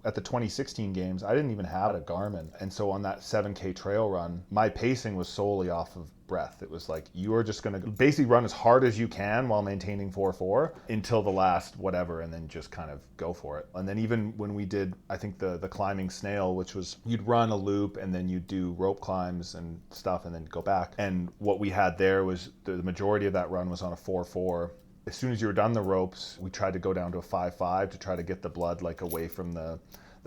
at the 2016 games, I didn't even have a Garmin. And so on that 7K trail run, my pacing was solely off of breath. It was like, you are just going to basically run as hard as you can while maintaining 4-4 until the last whatever, and then just kind of go for it. And then even when we did, I think the climbing snail, which was you'd run a loop and then you'd do rope climbs and stuff and then go back. And what we had there was the majority of that run was on a 4-4. As soon as you were done the ropes, we tried to go down to a 5-5 to try to get the blood like away from the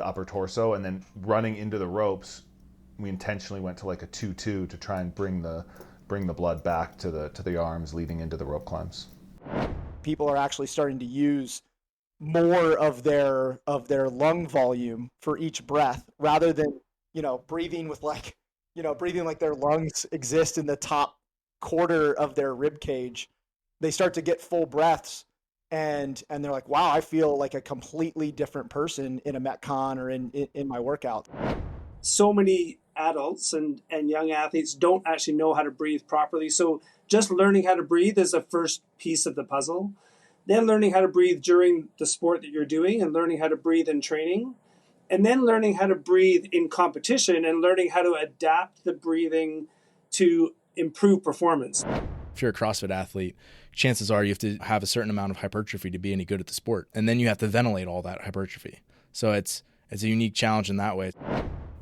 upper torso. And then running into the ropes, we intentionally went to like a 2-2 to try and bring the blood back to the arms leading into the rope climbs. People are actually starting to use more of their lung volume for each breath, rather than, breathing with breathing like their lungs exist in the top quarter of their rib cage. They start to get full breaths, and they're like, wow, I feel like a completely different person in a Metcon or in my workout. So many adults and young athletes don't actually know how to breathe properly. So just learning how to breathe is the first piece of the puzzle. Then learning how to breathe during the sport that you're doing, and learning how to breathe in training, and then learning how to breathe in competition and learning how to adapt the breathing to improve performance. If you're a CrossFit athlete, chances are you have to have a certain amount of hypertrophy to be any good at the sport. And then you have to ventilate all that hypertrophy. So it's a unique challenge in that way.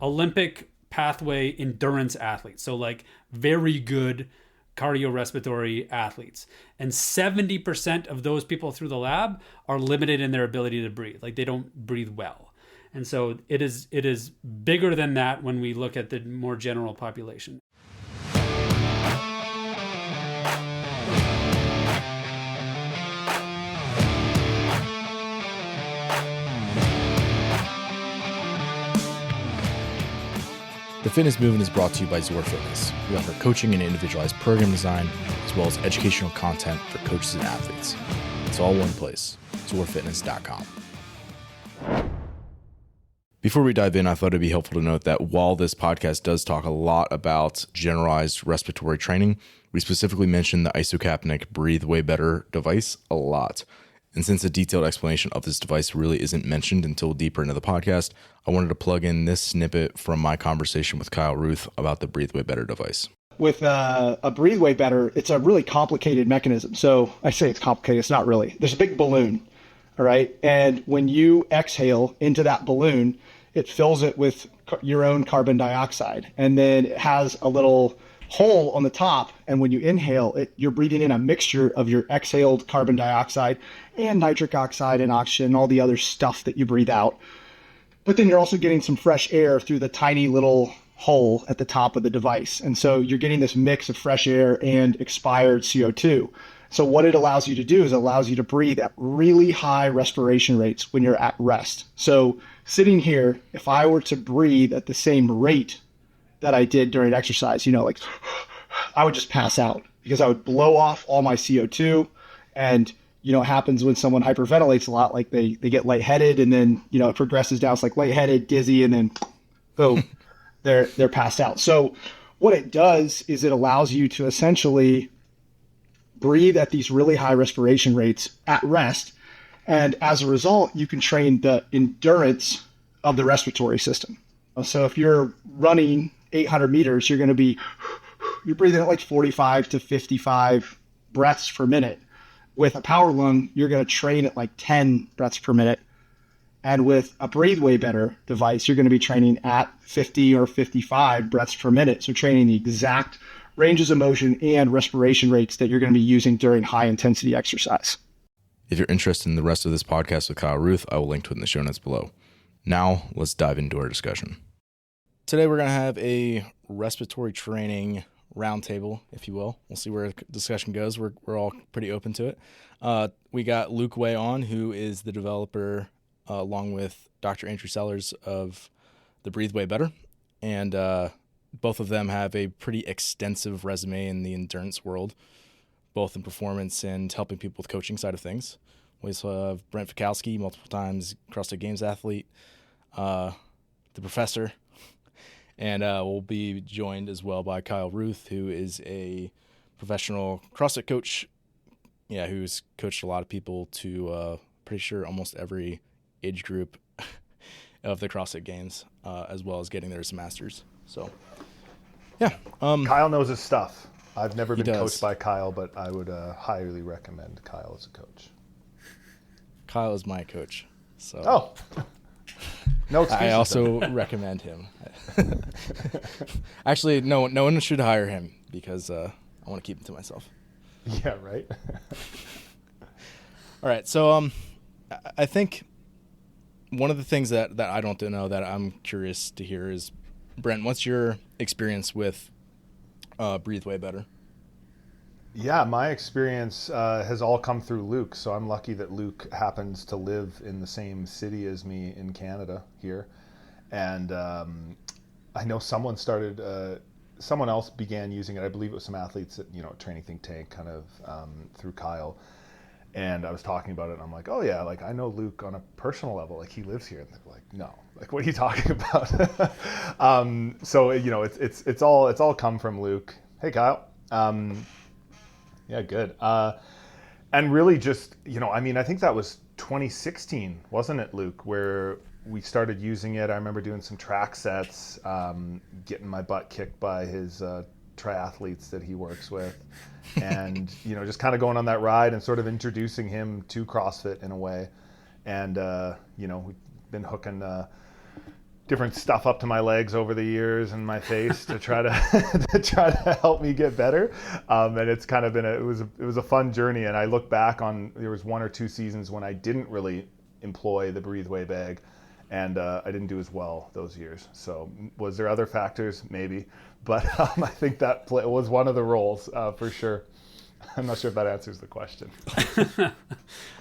Olympic pathway endurance athletes. So like very good cardiorespiratory athletes. And 70% of those people through the lab are limited in their ability to breathe. Like they don't breathe well. And so it is bigger than that when we look at the more general population. The Fitness Movement is brought to you by Zor Fitness. We offer coaching and individualized program design, as well as educational content for coaches and athletes. It's all one place, zorfitness.com. Before we dive in, I thought it'd be helpful to note that while this podcast does talk a lot about generalized respiratory training, we specifically mentioned the Isocapnic Breathe Way Better device a lot. And since a detailed explanation of this device really isn't mentioned until deeper into the podcast, I wanted to plug in this snippet from my conversation with Kyle Ruth about the Breathe Way Better device. With a Breathe Way Better, it's a really complicated mechanism. So I say it's complicated, it's not really. There's a big balloon, all right? And when you exhale into that balloon, it fills it with your own carbon dioxide. And then it has a little hole on the top, and when you inhale it, you're breathing in a mixture of your exhaled carbon dioxide and nitric oxide and oxygen, all the other stuff that you breathe out. But then you're also getting some fresh air through the tiny little hole at the top of the device. And so you're getting this mix of fresh air and expired CO2. So what it allows you to do is it allows you to breathe at really high respiration rates when you're at rest. So sitting here, if I were to breathe at the same rate that I did during exercise, like I would just pass out because I would blow off all my CO2. And, it happens when someone hyperventilates a lot, like they get lightheaded, and then, it progresses down. It's like lightheaded, dizzy, and then boom, they're passed out. So what it does is it allows you to essentially breathe at these really high respiration rates at rest. And as a result, you can train the endurance of the respiratory system. So if you're running 800 meters, you're breathing at like 45 to 55 breaths per minute. With a power lung, you're going to train at like 10 breaths per minute. And with a Breathe Way Better device, you're going to be training at 50 or 55 breaths per minute. So training the exact ranges of motion and respiration rates that you're going to be using during high intensity exercise. If you're interested in the rest of this podcast with Kyle Ruth, I will link to it in the show notes below. Now, let's dive into our discussion. Today, we're going to have a respiratory training roundtable, if you will. We'll see where the discussion goes. We're all pretty open to it. We got Luke Way on, who is the developer, along with Dr. Andrew Sellars of the Breathe Way Better. And both of them have a pretty extensive resume in the endurance world, both in performance and helping people with coaching side of things. We also have Brent Fikowski, multiple times CrossFit Games athlete, the professor. And we'll be joined as well by Kyle Ruth, who is a professional CrossFit coach, who's coached a lot of people to pretty sure almost every age group of the CrossFit Games, as well as getting there as a Masters. So, yeah. Kyle knows his stuff. I've never been does. coached by Kyle, but I would highly recommend Kyle as a coach. Kyle is my coach. So. Oh. No excuses. I also recommend him. Actually, no one should hire him because I want to keep him to myself. Yeah, right. All right, so I think one of the things that I don't know that I'm curious to hear is, Brent, what's your experience with Breathe Way Better? Yeah, my experience has all come through Luke, so I'm lucky that Luke happens to live in the same city as me in Canada here. And I know someone else began using it. I believe it was some athletes at, Training Think Tank kind of through Kyle. And I was talking about it, and I'm like, oh yeah, like I know Luke on a personal level, like he lives here. And they're like, no, like what are you talking about? So it's all come from Luke. Hey Kyle. Yeah, good. And really just, I think that was 2016, wasn't it, Luke, where we started using it. I remember doing some track sets, getting my butt kicked by his triathletes that he works with, and, just kind of going on that ride and sort of introducing him to CrossFit in a way. And, we've been hooking different stuff up to my legs over the years and my face to try to help me get better. And it's kind of been it was a fun journey. And I look back on, there was 1 or 2 seasons when I didn't really employ the Breathe Way bag, and I didn't do as well those years. So was there other factors? Maybe, but I think that was one of the roles for sure. I'm not sure if that answers the question.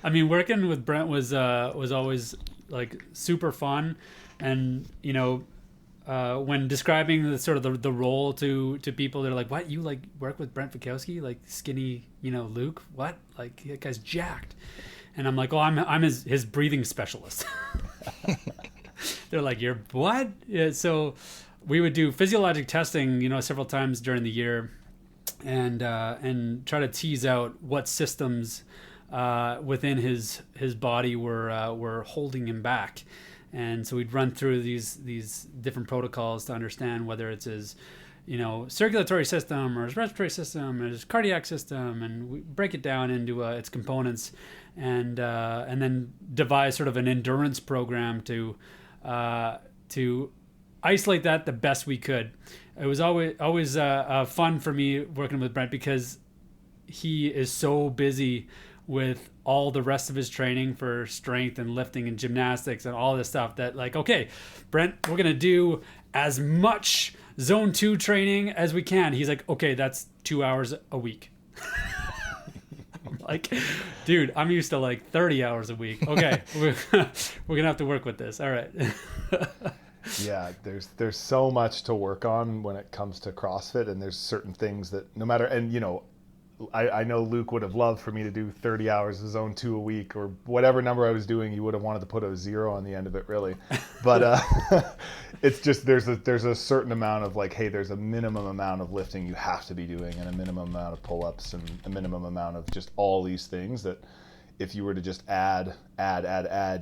I mean, working with Brent was always like super fun. And when describing the sort of the role to people, they're like, "What, you like work with Brent Fikowski, like skinny, Luke? What? Like that guy's jacked?" And I'm like, "Oh, I'm his breathing specialist." They're like, "You're what?" Yeah, so we would do physiologic testing, several times during the year, and try to tease out what systems within his body were holding him back. And so we'd run through these different protocols to understand whether it's his, circulatory system or his respiratory system or his cardiac system, and we break it down into its components, and then devise sort of an endurance program to isolate that the best we could. It was always fun for me working with Brent because he is so busy with all the rest of his training for strength and lifting and gymnastics and all this stuff that, like, okay, Brent, we're going to do as much zone 2 training as we can. He's like, okay, that's 2 hours a week. I'm like, dude, I'm used to like 30 hours a week. Okay, we're going to have to work with this. All right. Yeah, there's so much to work on when it comes to CrossFit, and there's certain things that no matter, and I know Luke would have loved for me to do 30 hours of zone 2 a week, or whatever number I was doing. He would have wanted to put a 0 on the end of it, really. But it's just there's a certain amount of like, hey, there's a minimum amount of lifting you have to be doing, and a minimum amount of pull-ups, and a minimum amount of just all these things that if you were to just add,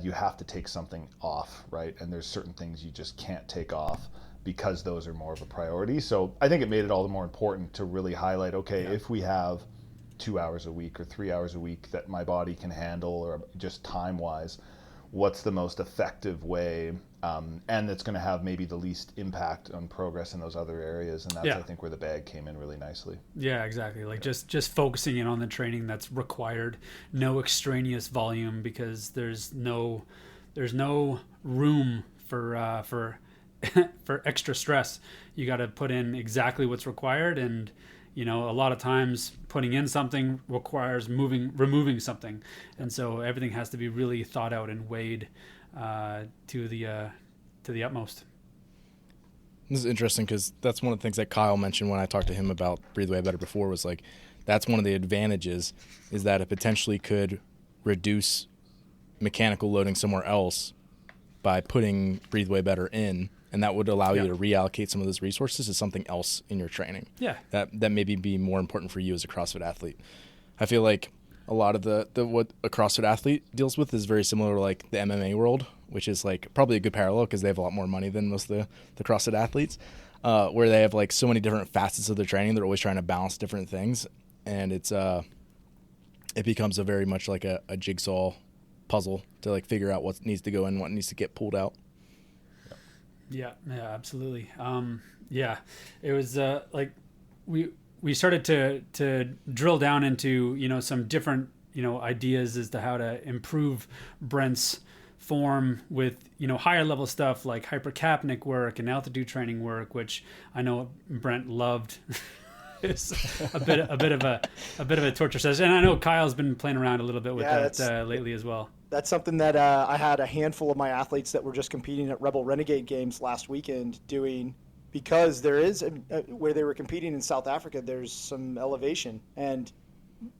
you have to take something off, right? And there's certain things you just can't take off because those are more of a priority. So I think it made it all the more important to really highlight, okay, if we have 2 hours a week or 3 hours a week that my body can handle, or just time-wise, what's the most effective way, and that's going to have maybe the least impact on progress in those other areas. And that's, I think, where the bag came in really nicely. Yeah, exactly. Like just focusing in on the training that's required, no extraneous volume, because there's no room for for extra stress. You got to put in exactly what's required, and a lot of times putting in something requires removing something, and so everything has to be really thought out and weighed to the utmost. This is interesting because that's one of the things that Kyle mentioned when I talked to him about Breathe Way Better before, was like, that's one of the advantages, is that it potentially could reduce mechanical loading somewhere else by putting Breathe Way Better in, and that would allow you to reallocate some of those resources to something else in your training. Yeah. That maybe be more important for you as a CrossFit athlete. I feel like a lot of the what a CrossFit athlete deals with is very similar to like the MMA world, which is like probably a good parallel because they have a lot more money than most of the CrossFit athletes, where they have like so many different facets of their training. They're always trying to balance different things, and it becomes a very much like a jigsaw puzzle to like figure out what needs to go in, what needs to get pulled out. Yeah, absolutely. Yeah, it was like we started to drill down into, some different, ideas as to how to improve Brent's form with, higher level stuff like hypercapnic work and altitude training work, which I know Brent loved. It's a bit of a torture session. And I know Kyle's been playing around a little bit with that lately as well. That's something that I had a handful of my athletes that were just competing at Rebel Renegade Games last weekend doing, because there is where they were competing in South Africa, there's some elevation, and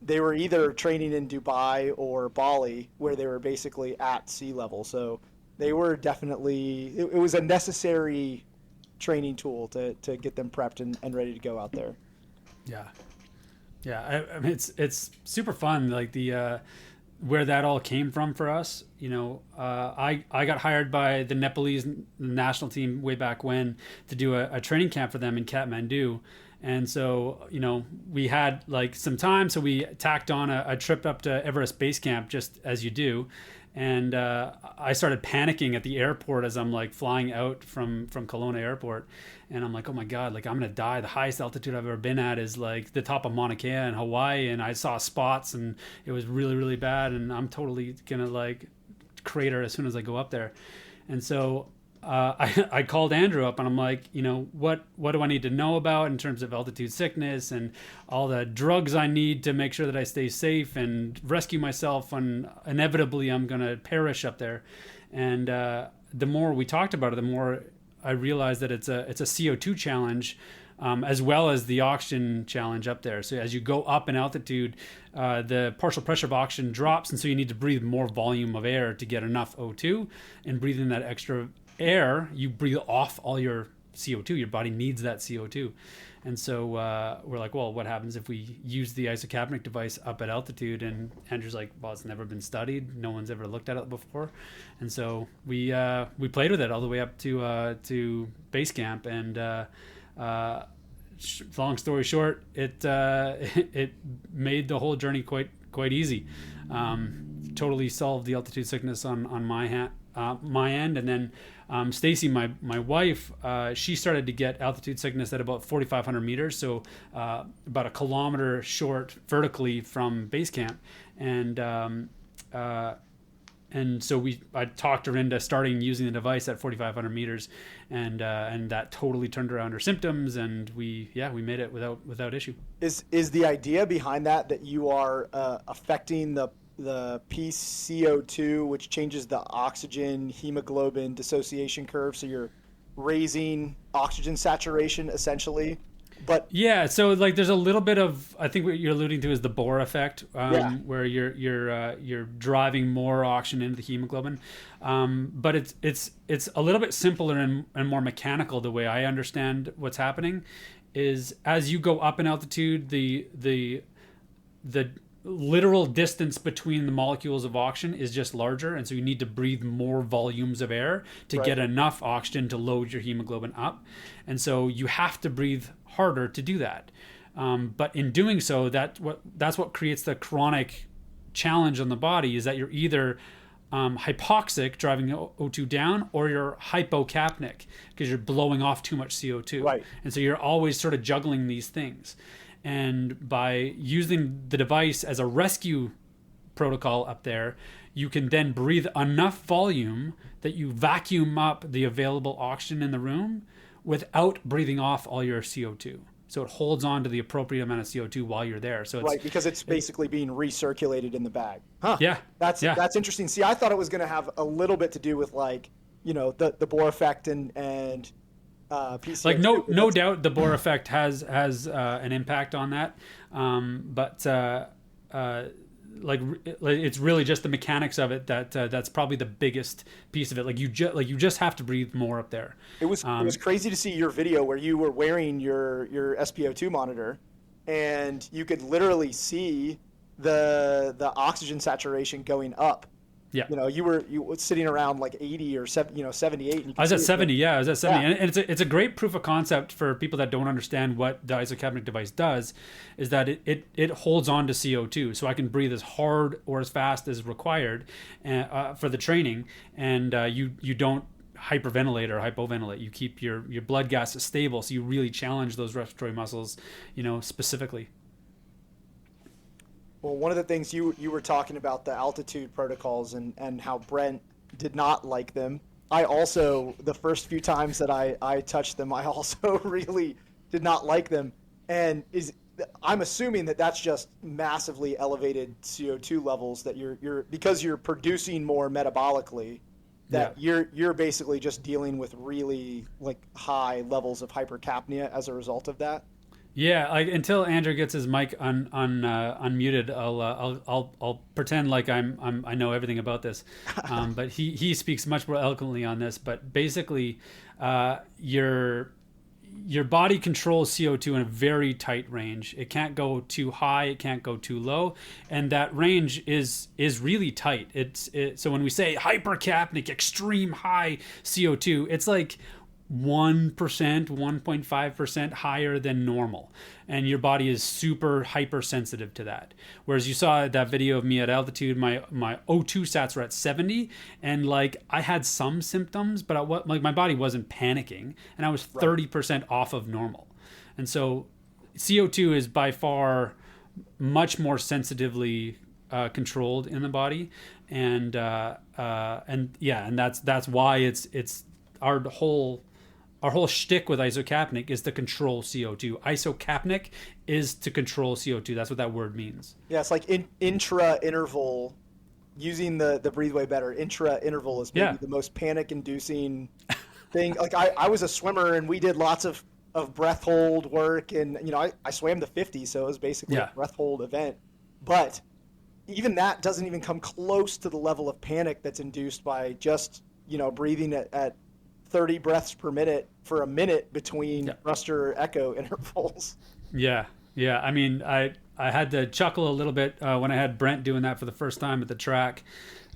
they were either training in Dubai or Bali where they were basically at sea level. So they were definitely, it was a necessary training tool to get them prepped and ready to go out there. Yeah. I mean, it's super fun. Like the where that all came from for us. I got hired by the Nepalese national team way back when to do a training camp for them in Kathmandu. And so, we had like some time, so we tacked on a trip up to Everest Base Camp, just as you do. And I started panicking at the airport as I'm like flying out from Kelowna Airport. And I'm like, oh my God, like I'm going to die. The highest altitude I've ever been at is like the top of Mauna Kea in Hawaii. And I saw spots and it was really, really bad. And I'm totally going to like crater as soon as I go up there. And so I called Andrew up and I'm like, what do I need to know about in terms of altitude sickness and all the drugs I need to make sure that I stay safe and rescue myself when inevitably I'm going to perish up there. And the more we talked about it, the more I realized that it's a CO2 challenge, as well as the oxygen challenge up there. So as you go up in altitude, the partial pressure of oxygen drops. And so you need to breathe more volume of air to get enough O2, and breathing that extra air, you breathe off all your CO2. Your body needs that CO2. And so we're like, well, what happens if we use the isocapnic device up at altitude? And Andrew's like, well, it's never been studied. No one's ever looked at it before. And so we played with it all the way up to base camp. And long story short, it made the whole journey quite easy. Totally solved the altitude sickness on my end. And then Stacy, my wife, she started to get altitude sickness at about 4,500 meters, so about a kilometer short vertically from base camp, and so I talked her into starting using the device at 4,500 meters, and that totally turned around her symptoms, and we made it without issue. Is the idea behind that you are affecting the PCO2, which changes the oxygen hemoglobin dissociation curve, so you're raising oxygen saturation essentially? But yeah, so like there's a little bit of, I think what you're alluding to is the Bohr effect, where you're driving more oxygen into the hemoglobin, but it's a little bit simpler and more mechanical. The way I understand what's happening is as you go up in altitude, the literal distance between the molecules of oxygen is just larger, and so you need to breathe more volumes of air to get enough oxygen to load your hemoglobin up, and so you have to breathe harder to do that. But in doing so, that's what creates the chronic challenge on the body, is that you're either hypoxic, driving O2 down, or you're hypocapnic because you're blowing off too much CO2. Right. And so you're always sort of juggling these things. And by using the device as a rescue protocol up there, you can then breathe enough volume that you vacuum up the available oxygen in the room without breathing off all your CO2. So it holds on to the appropriate amount of CO2 while you're there. So it's, right, because it's basically being recirculated in the bag. Huh. Yeah. That's interesting. See, I thought it was going to have a little bit to do with the Bohr effect and PCO2. Like no doubt the Bohr effect has an impact on that. But it's really just the mechanics of it that's probably the biggest piece of it. Like you just have to breathe more up there. It was crazy to see your video where you were wearing your SpO2 monitor, and you could literally see the oxygen saturation going up Yeah. You were sitting around like 80 or 78. And I was at 70. Yeah, I was at 70. Yeah. And it's a great proof of concept for people that don't understand what the isocapnic device does, is that it holds on to CO2. So I can breathe as hard or as fast as required for the training. And you don't hyperventilate or hypoventilate. You keep your blood gases stable. So you really challenge those respiratory muscles, specifically. Well, one of the things you were talking about, the altitude protocols and how Brent did not like them. I also, the first few times that I touched them, I also really did not like them. And I'm assuming that that's just massively elevated CO2 levels that you're because you're producing more metabolically, that you're basically just dealing with really like high levels of hypercapnia as a result of that. Yeah, like until Andrew gets his mic unmuted, I'll pretend like I know everything about this, but he speaks much more eloquently on this. But basically, your body controls CO2 in a very tight range. It can't go too high, it can't go too low, and that range is really tight. So when we say hypercapnic, extreme high CO2, it's like 1%, 1.5% higher than normal, and your body is super hypersensitive to that. Whereas you saw that video of me at altitude, my O2 sats were at 70, and like I had some symptoms, but my body wasn't panicking, and I was 30% off of normal. And so CO2 is by far much more sensitively controlled in the body, and that's why it's our whole shtick with isocapnic is to control CO2. Isocapnic is to control CO2. That's what that word means. Yeah, it's like intra-interval, using the Breathe Way Better. Intra-interval is maybe the most panic-inducing thing. Like I was a swimmer, and we did lots of breath hold work, and I swam the 50, so it was basically a breath hold event. But even that doesn't even come close to the level of panic that's induced by just breathing at 30 breaths per minute for a minute between thruster echo intervals. Yeah. I mean, I had to chuckle a little bit when I had Brent doing that for the first time at the track.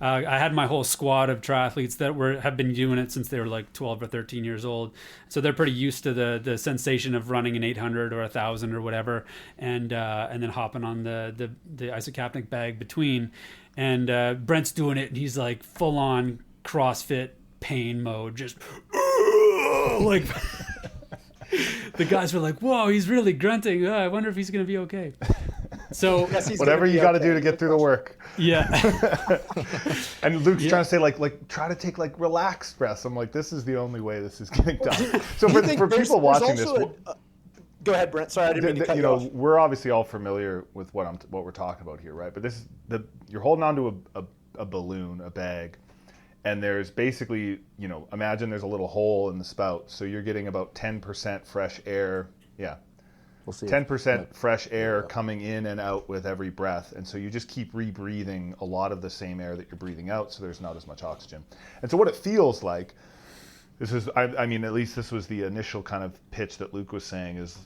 I had my whole squad of triathletes that have been doing it since they were like 12 or 13 years old. So they're pretty used to the sensation of running an 800 or 1,000 or whatever, and then hopping on the isocapnic bag between. And Brent's doing it, and he's like full on CrossFit pain mode, just like the guys were like, whoa, he's really grunting. I wonder if he's gonna be okay. So whatever you got to do to get through the work. Yeah. And Luke's trying to say like try to take like relaxed breaths. I'm like, this is the only way this is getting done. So for people watching this, go ahead, Brent. Sorry, I didn't mean to cut you off. We're obviously all familiar with what we're talking about here, right? But this is you're holding onto a balloon, a bag. And there's basically, imagine there's a little hole in the spout. So you're getting about 10% fresh air. Yeah. We'll see. 10% fresh air coming in and out with every breath. And so you just keep rebreathing a lot of the same air that you're breathing out. So there's not as much oxygen. And so what it feels like, I mean, at least this was the initial kind of pitch that Luke was saying is,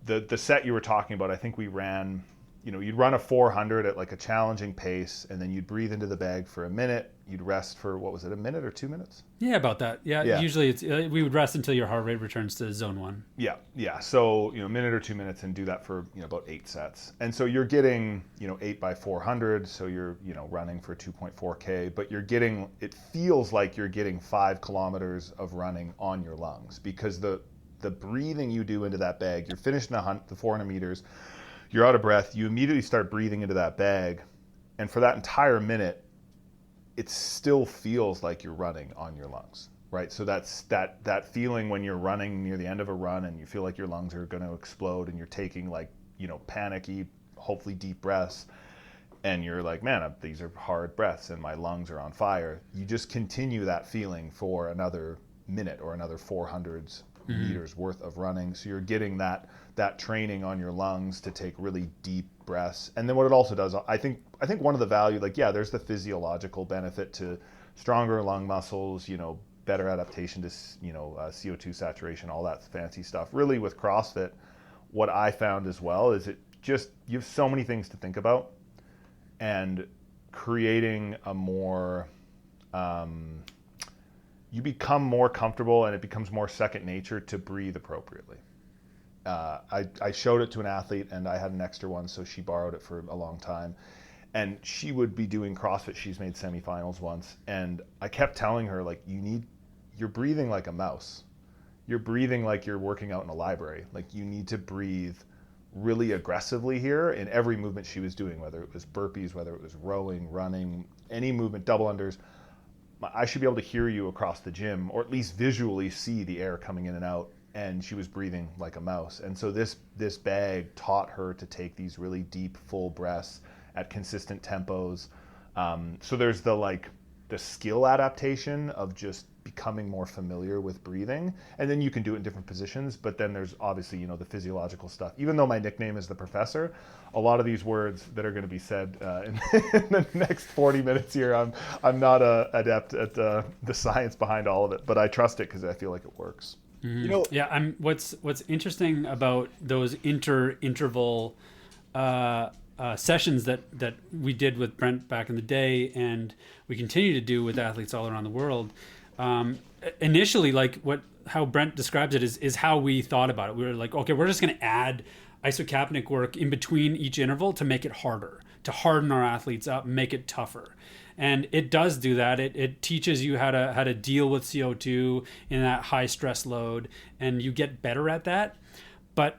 the set you were talking about, I think we ran, you'd run a 400 at like a challenging pace, and then you'd breathe into the bag for a minute. You'd rest for, what was it, a minute or 2 minutes? Yeah, about that. Yeah. Usually we would rest until your heart rate returns to zone 1. Yeah. So, a minute or 2 minutes, and do that for, about 8 sets. And so you're getting, 8 by 400. So you're, running for 2.4K, but it feels like you're getting 5 kilometers of running on your lungs, because the breathing you do into that bag, you're finishing the 400 meters, you're out of breath, you immediately start breathing into that bag. And for that entire minute, it still feels like you're running on your lungs, right? So that's that feeling when you're running near the end of a run and you feel like your lungs are going to explode, and you're taking like, panicky, hopefully deep breaths, and you're like, man, these are hard breaths and my lungs are on fire. You just continue that feeling for another minute or another 400 meters worth of running. So you're getting that training on your lungs to take really deep breaths. And then what it also does, I think one of the value, there's the physiological benefit to stronger lung muscles, better adaptation to, CO2 saturation, all that fancy stuff. Really with CrossFit, what I found as well is you have so many things to think about, and creating a more you become more comfortable and it becomes more second nature to breathe appropriately. I showed it to an athlete and I had an extra one, so she borrowed it for a long time. And she would be doing CrossFit. She's made semifinals once. And I kept telling her, like, you're breathing like a mouse. You're breathing like you're working out in a library. Like, you need to breathe really aggressively here in every movement she was doing, whether it was burpees, whether it was rowing, running, any movement, double unders. I should be able to hear you across the gym, or at least visually see the air coming in and out. And she was breathing like a mouse. And so this bag taught her to take these really deep, full breaths at consistent tempos. So there's the skill adaptation of just becoming more familiar with breathing. And then you can do it in different positions. But then there's obviously, the physiological stuff. Even though my nickname is the professor, a lot of these words that are going to be said in the next 40 minutes here, I'm not adept at the science behind all of it. But I trust it because I feel like it works. Mm-hmm. Yeah, what's interesting about those interval sessions that we did with Brent back in the day, and we continue to do with athletes all around the world. Initially, how Brent describes it is how we thought about it. We were like, okay, we're just going to add isocapnic work in between each interval to make it harder, to harden our athletes up, make it tougher. And it does do that. It teaches you how to deal with CO2 in that high stress load, and you get better at that. But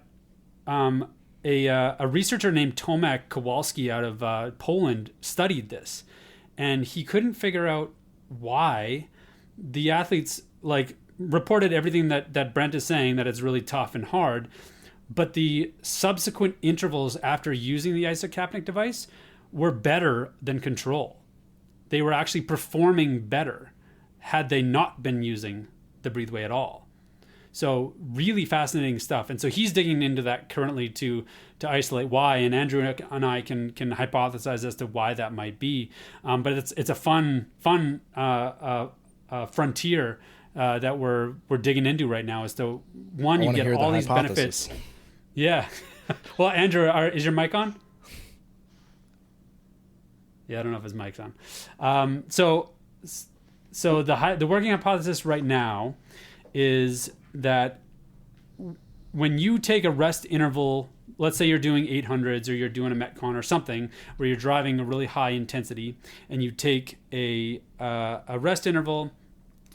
a researcher named Tomek Kowalski out of Poland studied this, and he couldn't figure out why the athletes reported everything that Brent is saying, that it's really tough and hard, but the subsequent intervals after using the isocapnic device were better than control. They were actually performing better had they not been using the Breathe Way at all. So really fascinating stuff. And so he's digging into that currently to isolate why. And Andrew and I can hypothesize as to why that might be. But it's a fun frontier that we're digging into right now. As to one, you get all these benefits. Yeah. Well, Andrew, is your mic on? Yeah, I don't know if his mic's on. So the working hypothesis right now is that when you take a rest interval, let's say you're doing 800s or you're doing a Metcon or something where you're driving a really high intensity, and you take a rest interval,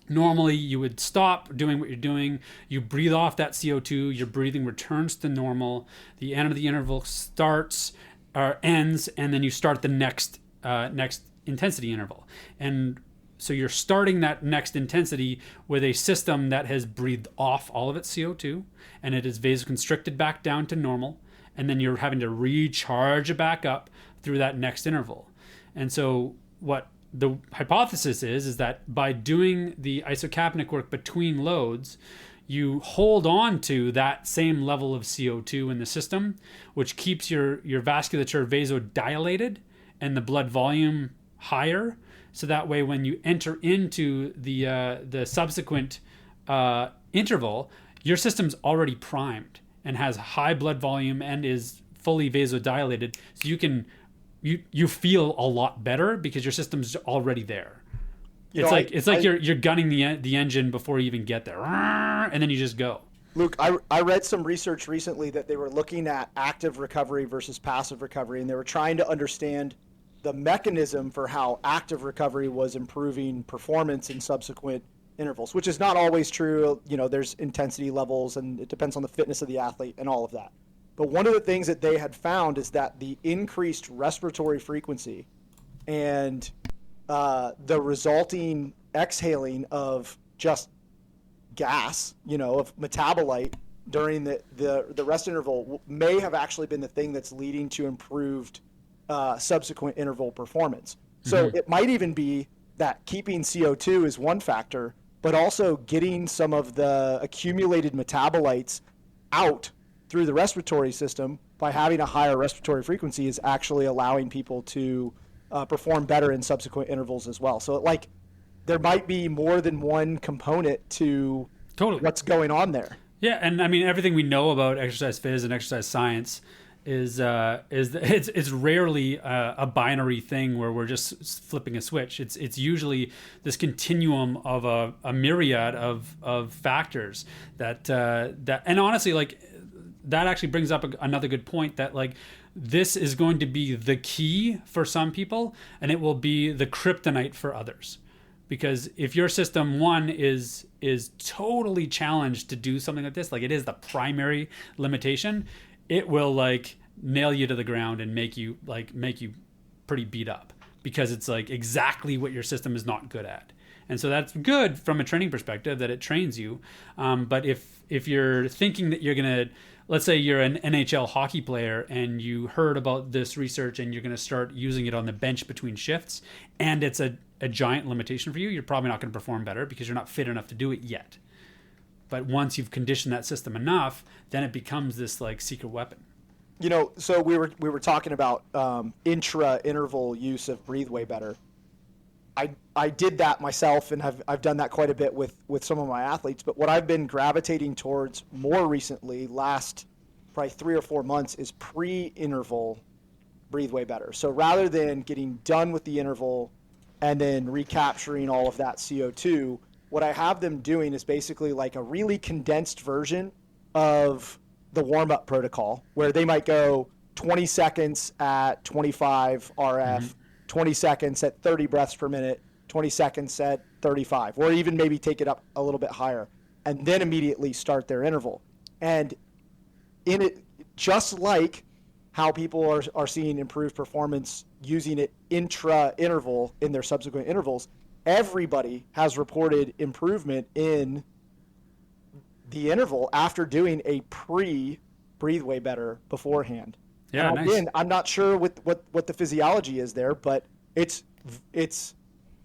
normally you would stop doing what you're doing. You breathe off that CO2. Your breathing returns to normal. The end of the interval starts or ends, and then you start the next intensity interval. And so you're starting that next intensity with a system that has breathed off all of its CO2, and it is vasoconstricted back down to normal. And then you're having to recharge it back up through that next interval. And so what the hypothesis is that by doing the isocapnic work between loads, you hold on to that same level of CO2 in the system, which keeps your vasculature vasodilated and the blood volume higher. So that way, when you enter into the subsequent interval, your system's already primed and has high blood volume and is fully vasodilated. So you feel a lot better because your system's already there. It's like you're gunning the engine before you even get there, and then you just go. Luke, I read some research recently that they were looking at active recovery versus passive recovery, and they were trying to understand the mechanism for how active recovery was improving performance in subsequent intervals, which is not always true. There's intensity levels, and it depends on the fitness of the athlete and all of that. But one of the things that they had found is that the increased respiratory frequency and the resulting exhaling of just gas, of metabolite during the rest interval may have actually been the thing that's leading to improved subsequent interval performance. So it might even be that keeping CO2 is one factor, but also getting some of the accumulated metabolites out through the respiratory system by having a higher respiratory frequency is actually allowing people to perform better in subsequent intervals as well. So there might be more than one component to what's going on there. Yeah, and I mean, everything we know about exercise phys and exercise science it's rarely a binary thing where we're just flipping a switch. It's usually this continuum of a myriad of factors that and honestly, like, that actually brings up another good point, that like this is going to be the key for some people and it will be the kryptonite for others. Because if your system one is totally challenged to do something like this, like it is the primary limitation, it will like nail you to the ground and make you pretty beat up, because it's like exactly what your system is not good at. And so that's good from a training perspective, that it trains you. But if you're thinking that you're gonna, let's say you're an NHL hockey player and you heard about this research and you're gonna start using it on the bench between shifts, and it's a giant limitation for you, you're probably not going to perform better because you're not fit enough to do it yet. But once you've conditioned that system enough, then it becomes this like secret weapon. You know, so we were talking about intra-interval use of Breathe Way Better. I did that myself, and I've done that quite a bit with some of my athletes. But what I've been gravitating towards more recently, last probably 3 or 4 months, is pre-interval Breathe Way Better. So rather than getting done with the interval and then recapturing all of that CO2, what I have them doing is basically like a really condensed version of the warm-up protocol, where they might go 20 seconds at 25 RF, 20 seconds at 30 breaths per minute, 20 seconds at 35, or even maybe take it up a little bit higher, and then immediately start their interval. And in it, just like how people are seeing improved performance using it intra-interval in their subsequent intervals, everybody has reported improvement in the interval after doing a pre-Breathe Way Better beforehand. Yeah, and nice. Again, I'm not sure what the physiology is there, but it's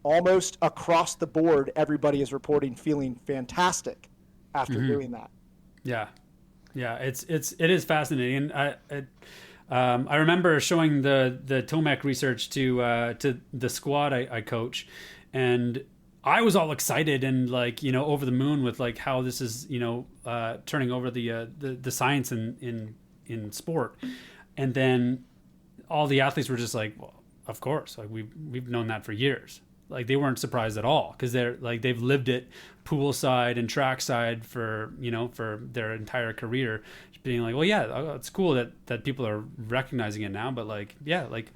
almost across the board. Everybody is reporting feeling fantastic after doing that. Yeah, it is fascinating. I remember showing the Tomac research to the squad I coach, and I was all excited and like, you know, over the moon with like how this is, you know, turning over the science in sport. And then all the athletes were just like, well, of course, like we've known that for years. Like they weren't surprised at all, because they're like, they've lived it poolside and trackside for their entire career, being like, well, yeah, it's cool that people are recognizing it now, but like, yeah, like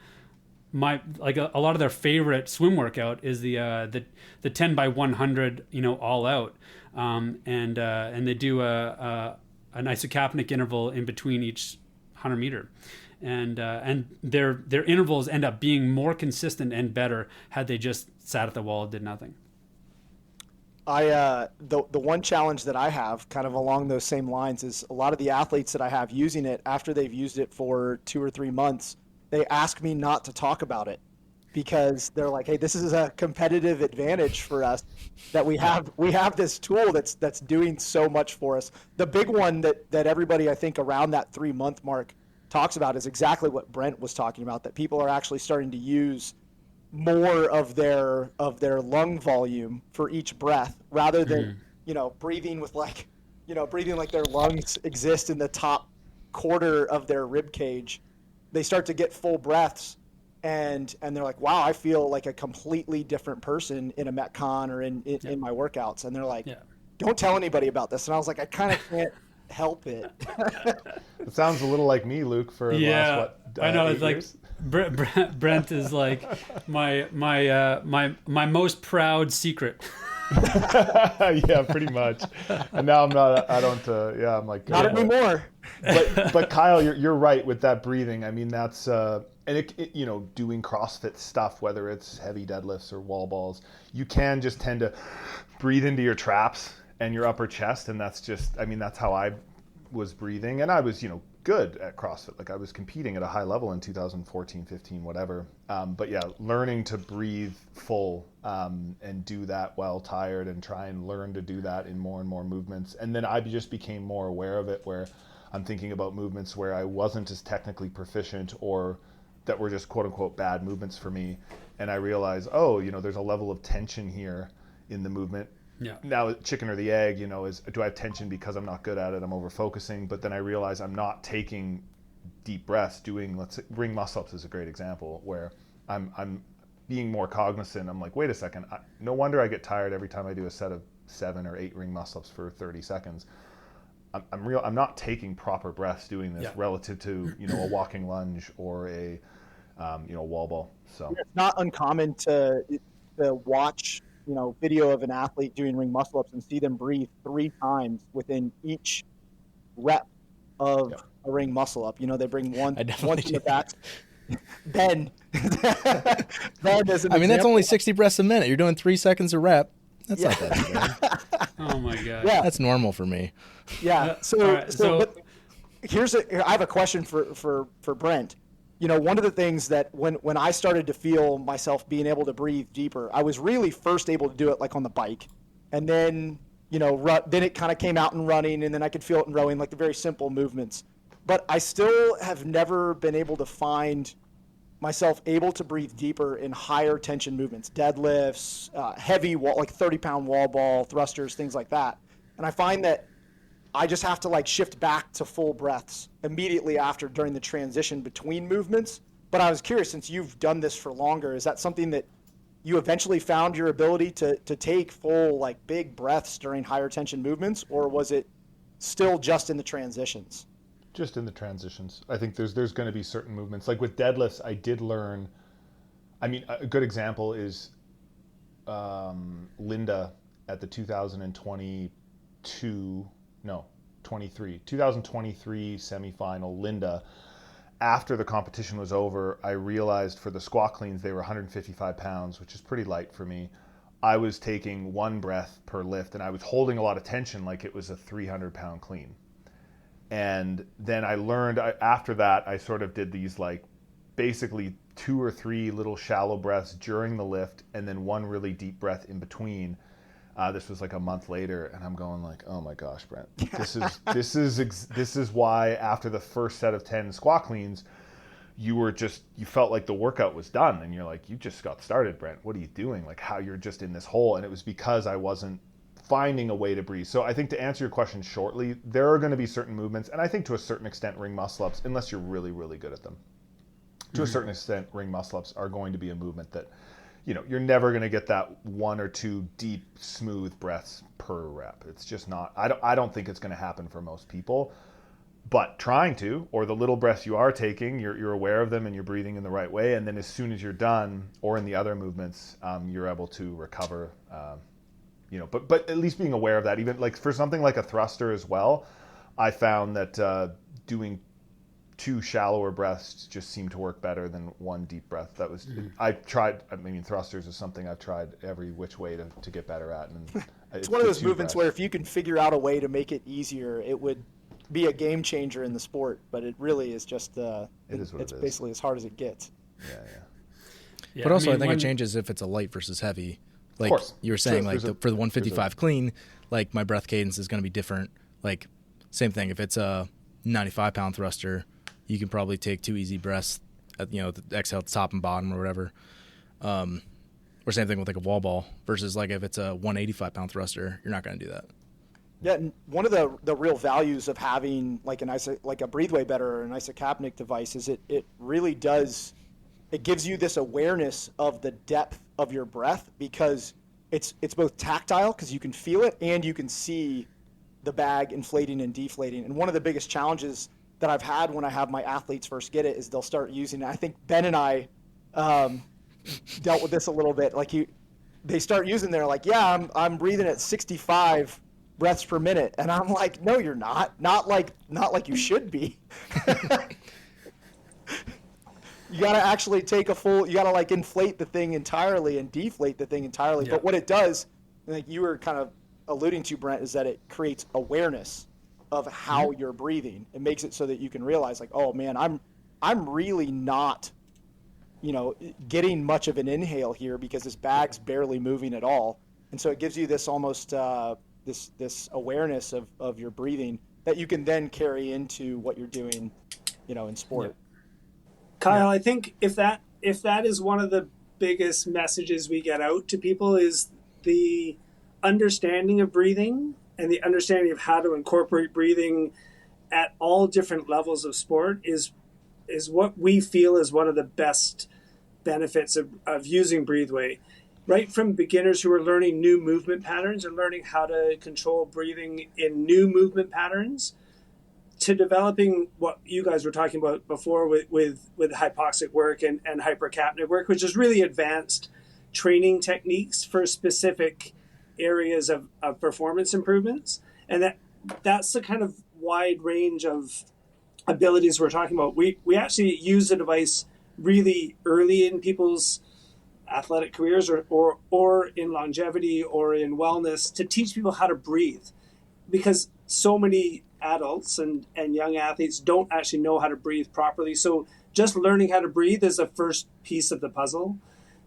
a lot of their favorite swim workout is the 10x100, you know, all out, and they do an isocapnic interval in between each 100 meter. And their intervals end up being more consistent and better had they just sat at the wall and did nothing. The one challenge that I have kind of along those same lines is a lot of the athletes that I have using it, after they've used it for 2 or 3 months, they ask me not to talk about it, because they're like, hey, this is a competitive advantage for us that we have this tool that's doing so much for us. The big one that everybody, I think, around that 3-month mark talks about is exactly what Brent was talking about, that people are actually starting to use more of their lung volume for each breath, rather than breathing like their lungs exist in the top quarter of their rib cage. They start to get full breaths, and they're like, wow, I feel like a completely different person in a Metcon or in my workouts. And they're like, don't tell anybody about this. And I was like, I kind of can't help it. It sounds a little like me, Luke, for the last, I know, it's like years? Brent is like my most proud secret. Yeah, pretty much. And now I'm like, not anymore. But Kyle, you're right with that breathing. I mean, that's and it doing CrossFit stuff, whether it's heavy deadlifts or wall balls, you can just tend to breathe into your traps and your upper chest, and that's how I was breathing, and I was good at CrossFit. Like I was competing at a high level in 2014, 15, whatever. But yeah, learning to breathe full and do that while tired, and try and learn to do that in more and more movements. And then I just became more aware of it, where I'm thinking about movements where I wasn't as technically proficient, or that were just quote unquote bad movements for me. And I realized, there's a level of tension here in the movement. Yeah. Now, chicken or the egg, is do I have tension because I'm not good at it? I'm over focusing, but then I realize I'm not taking deep breaths doing, let's say, ring muscle ups is a great example where I'm being more cognizant. I'm like, wait a second, no wonder I get tired every time I do a set of 7 or 8 ring muscle ups for 30 seconds. I'm not taking proper breaths doing this relative to, a walking lunge or a wall ball. So it's not uncommon to watch, video of an athlete doing ring muscle ups and see them breathe 3 times within each rep of a ring muscle up. They bring one in the back. Ben as an that's only 60 breaths a minute. You're doing 3 seconds a rep. That's not that bad. Oh my God. Yeah. That's normal for me. Yeah. But I have a question for Brent. One of the things that when I started to feel myself being able to breathe deeper, I was really first able to do it like on the bike, and then then it kind of came out in running, and then I could feel it in rowing, like the very simple movements. But I still have never been able to find myself able to breathe deeper in higher tension movements, deadlifts, heavy wall, like 30-pound wall ball, thrusters, things like that. And I find that I just have to like shift back to full breaths immediately after during the transition between movements. But I was curious, since you've done this for longer, is that something that you eventually found your ability to take full, like big breaths during higher tension movements, or was it still just in the transitions? Just in the transitions. I think there's going to be certain movements. Like with deadlifts, I did learn, a good example is Linda at the 2023 semifinal. Linda, after the competition was over, I realized for the squat cleans, they were 155 pounds, which is pretty light for me. I was taking 1 breath per lift, and I was holding a lot of tension like it was a 300-pound clean. And then I learned after that, I sort of did these like basically 2 or 3 little shallow breaths during the lift, and then 1 really deep breath in between. This was like a month later, and I'm going like, oh my gosh, Brent, this is why after the first set of 10 squat cleans, you felt like the workout was done, and you're like, you just got started, Brent. What are you doing? Like how you're just in this hole, and it was because I wasn't finding a way to breathe. So I think to answer your question shortly, there are going to be certain movements, and I think to a certain extent ring muscle ups, unless you're really, really good at them, to a certain extent ring muscle ups are going to be a movement that, you're never going to get that 1 or 2 deep, smooth breaths per rep. It's just not, I don't think it's going to happen for most people, but trying to, or the little breaths you are taking, you're aware of them and you're breathing in the right way. And then as soon as you're done, or in the other movements, you're able to recover, but at least being aware of that, even like for something like a thruster as well, I found that doing 2 shallower breaths just seemed to work better than 1 deep breath. That was, I tried, thrusters is something I've tried every which way to get better at. And it's one of those movements where if you can figure out a way to make it easier, it would be a game changer in the sport, but it really is just, it's basically as hard as it gets. Yeah. But also I think it changes if it's a light versus heavy. Like you were saying, for the 155 clean, like my breath cadence is going to be different. Like same thing. If it's a 95-pound thruster, you can probably take 2 easy breaths, the exhale at the top and bottom or whatever. Or same thing with like a wall ball versus like if it's a 185-pound thruster, you're not going to do that. Yeah, and one of the real values of having like a Breathe Way Better or an Isocapnic device is it really does. It gives you this awareness of the depth of your breath because it's both tactile because you can feel it and you can see the bag inflating and deflating. And one of the biggest challenges that I've had when I have my athletes first get it is they'll start using it. I think Ben and I dealt with this a little bit. Like they start using, they're like, yeah, I'm breathing at 65 breaths per minute, and I'm like, no, you're not like you should be. You got to actually take you got to like inflate the thing entirely and deflate the thing entirely. Yeah. But what it does, like you were kind of alluding to, Brent, is that it creates awareness of how you're breathing. It makes it so that you can realize like, oh man, I'm really not, getting much of an inhale here because this bag's barely moving at all. And so it gives you this almost, this awareness of your breathing that you can then carry into what you're doing, in sport. Yeah. Kyle, I think if that is one of the biggest messages we get out to people is the understanding of breathing and the understanding of how to incorporate breathing at all different levels of sport is is what we feel is one of the best benefits of using Breatheway. Right from beginners who are learning new movement patterns and learning how to control breathing in new movement patterns, to developing what you guys were talking about before with hypoxic work and hypercapnic work, which is really advanced training techniques for specific areas of performance improvements. And that's the kind of wide range of abilities we're talking about. We actually use the device really early in people's athletic careers or in longevity or in wellness to teach people how to breathe, because so many adults and young athletes don't actually know how to breathe properly. So just learning how to breathe is the first piece of the puzzle.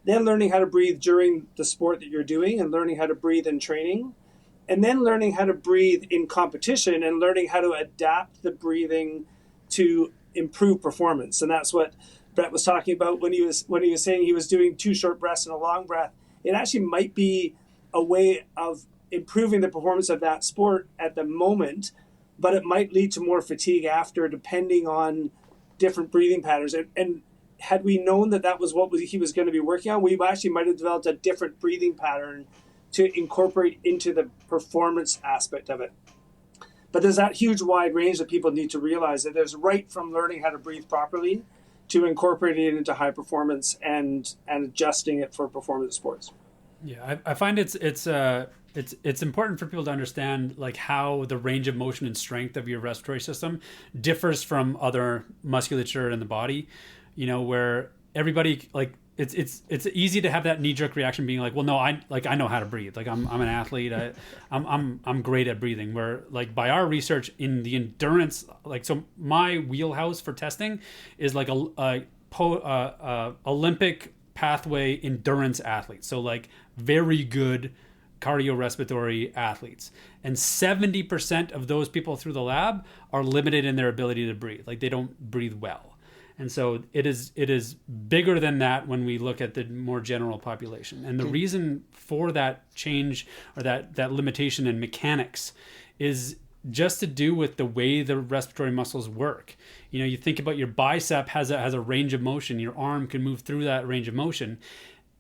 Then learning how to breathe during the sport that you're doing and learning how to breathe in training. And then learning how to breathe in competition and learning how to adapt the breathing to improve performance. And that's what Brett was talking about when he was saying he was doing 2 short breaths and a long breath. It actually might be a way of improving the performance of that sport at the moment, but it might lead to more fatigue after, depending on different breathing patterns. And had we known that was what he was going to be working on, we actually might have developed a different breathing pattern to incorporate into the performance aspect of it. But there's that huge wide range that people need to realize, that there's right from learning how to breathe properly to incorporating it into high performance and adjusting it for performance sports. Yeah, I find it's important for people to understand like how the range of motion and strength of your respiratory system differs from other musculature in the body. You know, where everybody like it's easy to have that knee-jerk reaction being like, well, no, I know how to breathe. Like I'm an athlete. I'm great at breathing. Where like by our research in the endurance, like so my wheelhouse for testing is like a Olympic pathway endurance athletes. So like very good cardiorespiratory athletes. And 70% of those people through the lab are limited in their ability to breathe. Like they don't breathe well. And so it is bigger than that when we look at the more general population. And the reason for that change or that limitation in mechanics is just to do with the way the respiratory muscles work. You know, you think about your bicep has a range of motion. Your arm can move through that range of motion.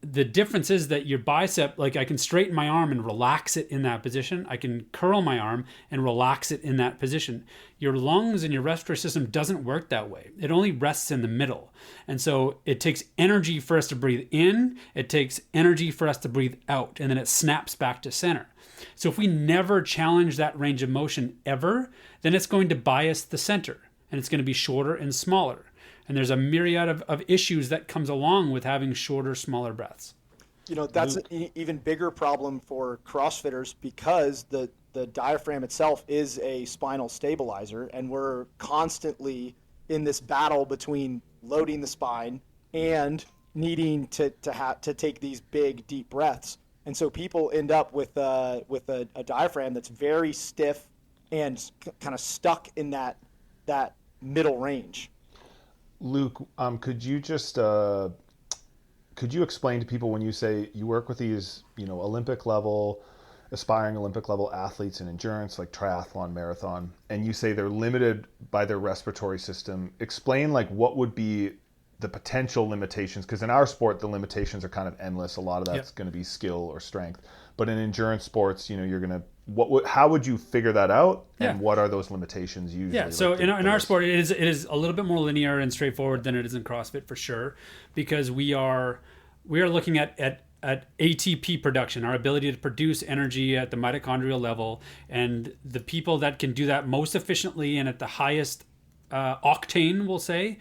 The difference is that your bicep, like I can straighten my arm and relax it in that position. I can curl my arm and relax it in that position. Your lungs and your respiratory system doesn't work that way. It only rests in the middle. And so it takes energy for us to breathe in. It takes energy for us to breathe out. And then it snaps back to center. So if we never challenge that range of motion ever, then it's going to bias the center. And it's going to be shorter and smaller. And there's a myriad of issues that comes along with having shorter, smaller breaths. You know, that's an even bigger problem for CrossFitters because the diaphragm itself is a spinal stabilizer, and we're constantly in this battle between loading the spine and needing to take these big, deep breaths. And so people end up with a diaphragm that's very stiff and kind of stuck in that middle range. Luke, could you just could you explain to people when you say you work with these, you know, aspiring Olympic level athletes in endurance like triathlon, marathon, and you say they're limited by their respiratory system? Explain like what would be the potential limitations, because in our sport the limitations are kind of endless. A lot of that's going to be skill or strength, but in endurance sports, you know, you're going to how would you figure that out, and what are those limitations usually? Yeah, so in our sport, it is a little bit more linear and straightforward than it is in CrossFit for sure, because we are looking at ATP production, our ability to produce energy at the mitochondrial level, and the people that can do that most efficiently and at the highest octane, we'll say,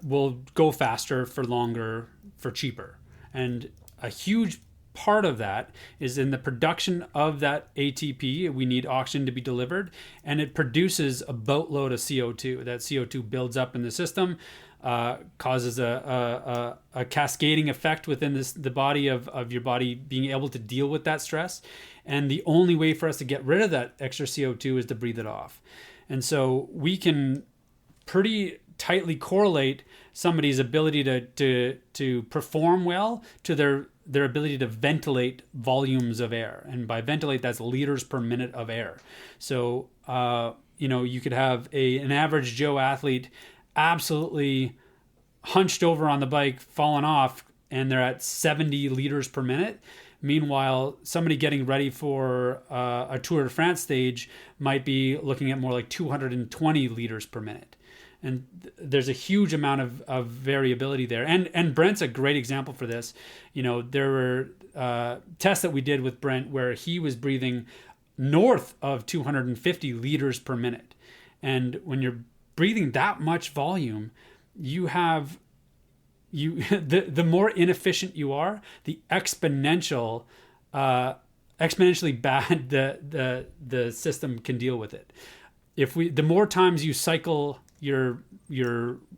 will go faster for longer for cheaper. And a huge part of that is in the production of that ATP. We need oxygen to be delivered, and it produces a boatload of CO2. That CO2 builds up in the system, causes a cascading effect within the body of your body being able to deal with that stress. And the only way for us to get rid of that extra CO2 is to breathe it off. And so we can pretty tightly correlate somebody's ability to perform well to their ability to ventilate volumes of air. And by ventilate, that's liters per minute of air. So, you know, you could have an average Joe athlete absolutely hunched over on the bike, fallen off, and they're at 70 liters per minute. Meanwhile, somebody getting ready for a Tour de France stage might be looking at more like 220 liters per minute. And there's a huge amount of variability there. And Brent's a great example for this. You know, there were tests that we did with Brent where he was breathing north of 250 liters per minute. And when you're breathing that much volume, the more inefficient you are, the exponentially bad the system can deal with it. The more times you cycle your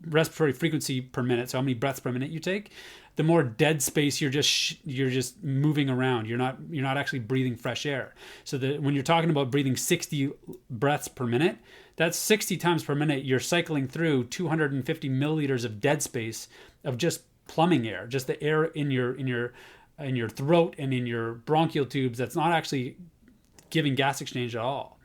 respiratory frequency per minute, so how many breaths per minute you take, the more dead space you're just moving around. You're not actually breathing fresh air. So when you're talking about breathing 60 breaths per minute, that's 60 times per minute you're cycling through 250 milliliters of dead space of just plumbing air, just the air in your throat and in your bronchial tubes that's not actually giving gas exchange at all.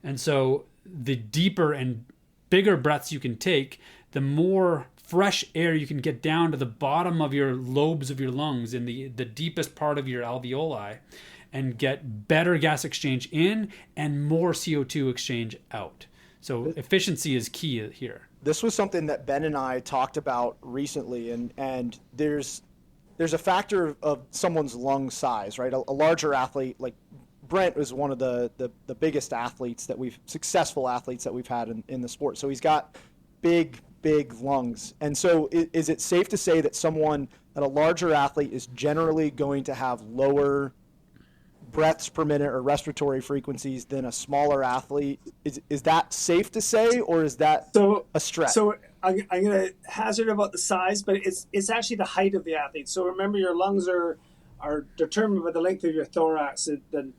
And so the deeper and bigger breaths you can take, the more fresh air you can get down to the bottom of your lobes of your lungs in the deepest part of your alveoli and get better gas exchange in and more CO2 exchange out. So efficiency is key here. This was something that Ben and I talked about recently, and there's a factor of someone's lung size, right? A larger athlete, like Brent is one of the biggest athletes successful athletes that we've had in the sport. So he's got big lungs. And so is it safe to say that a larger athlete is generally going to have lower breaths per minute or respiratory frequencies than a smaller athlete? Is that safe to say, or is that a stretch? So I'm going to hazard about the size, but it's actually the height of the athlete. So remember, your lungs are determined by the length of your thorax, the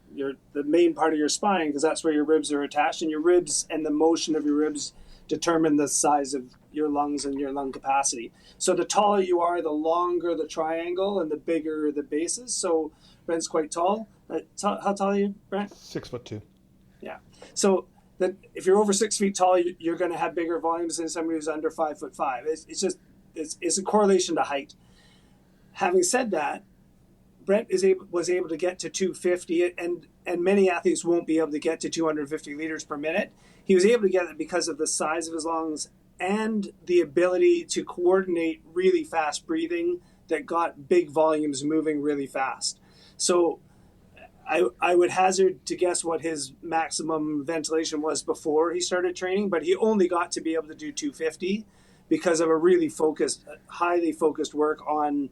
main part of your spine, because that's where your ribs are attached, and your ribs and the motion of your ribs determine the size of your lungs and your lung capacity. So the taller you are, the longer the triangle and the bigger the bases. So Brent's quite tall. How tall are you, Brent? 6'2". Yeah. So if you're over 6 feet tall, you're going to have bigger volumes than somebody who's under 5'5". It's a correlation to height. Having said that, Brent was able to get to 250, and many athletes won't be able to get to 250 liters per minute. He was able to get it because of the size of his lungs and the ability to coordinate really fast breathing that got big volumes moving really fast. So I would hazard to guess what his maximum ventilation was before he started training, but he only got to be able to do 250 because of a really highly focused work on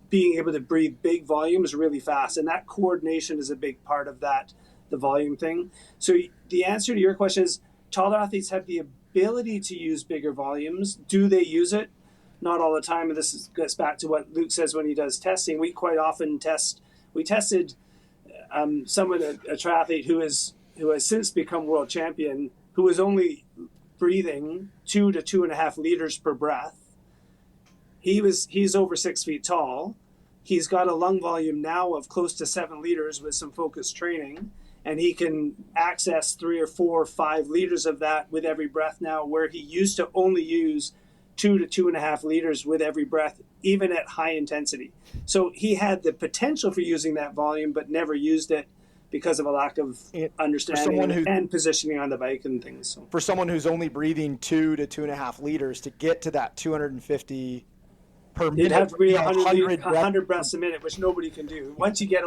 being able to breathe big volumes really fast. And that coordination is a big part of that, the volume thing. So the answer to your question is, taller athletes have the ability to use bigger volumes. Do they use it? Not all the time. And this gets back to what Luke says when he does testing. We quite often test. We tested someone, a triathlete who has since become world champion, who was only breathing 2 to 2.5 liters per breath. He's over 6 feet tall. He's got a lung volume now of close to 7 liters with some focused training, and he can access 3 or 4 or 5 liters of that with every breath now, where he used to only use 2 to 2.5 liters with every breath, even at high intensity. So he had the potential for using that volume, but never used it because of a lack of understanding and positioning on the bike and things. So. For someone who's only breathing 2 to 2.5 liters to get to that 250 per minute, you'd have to breathe 100 breaths a minute, which nobody can do. Once you get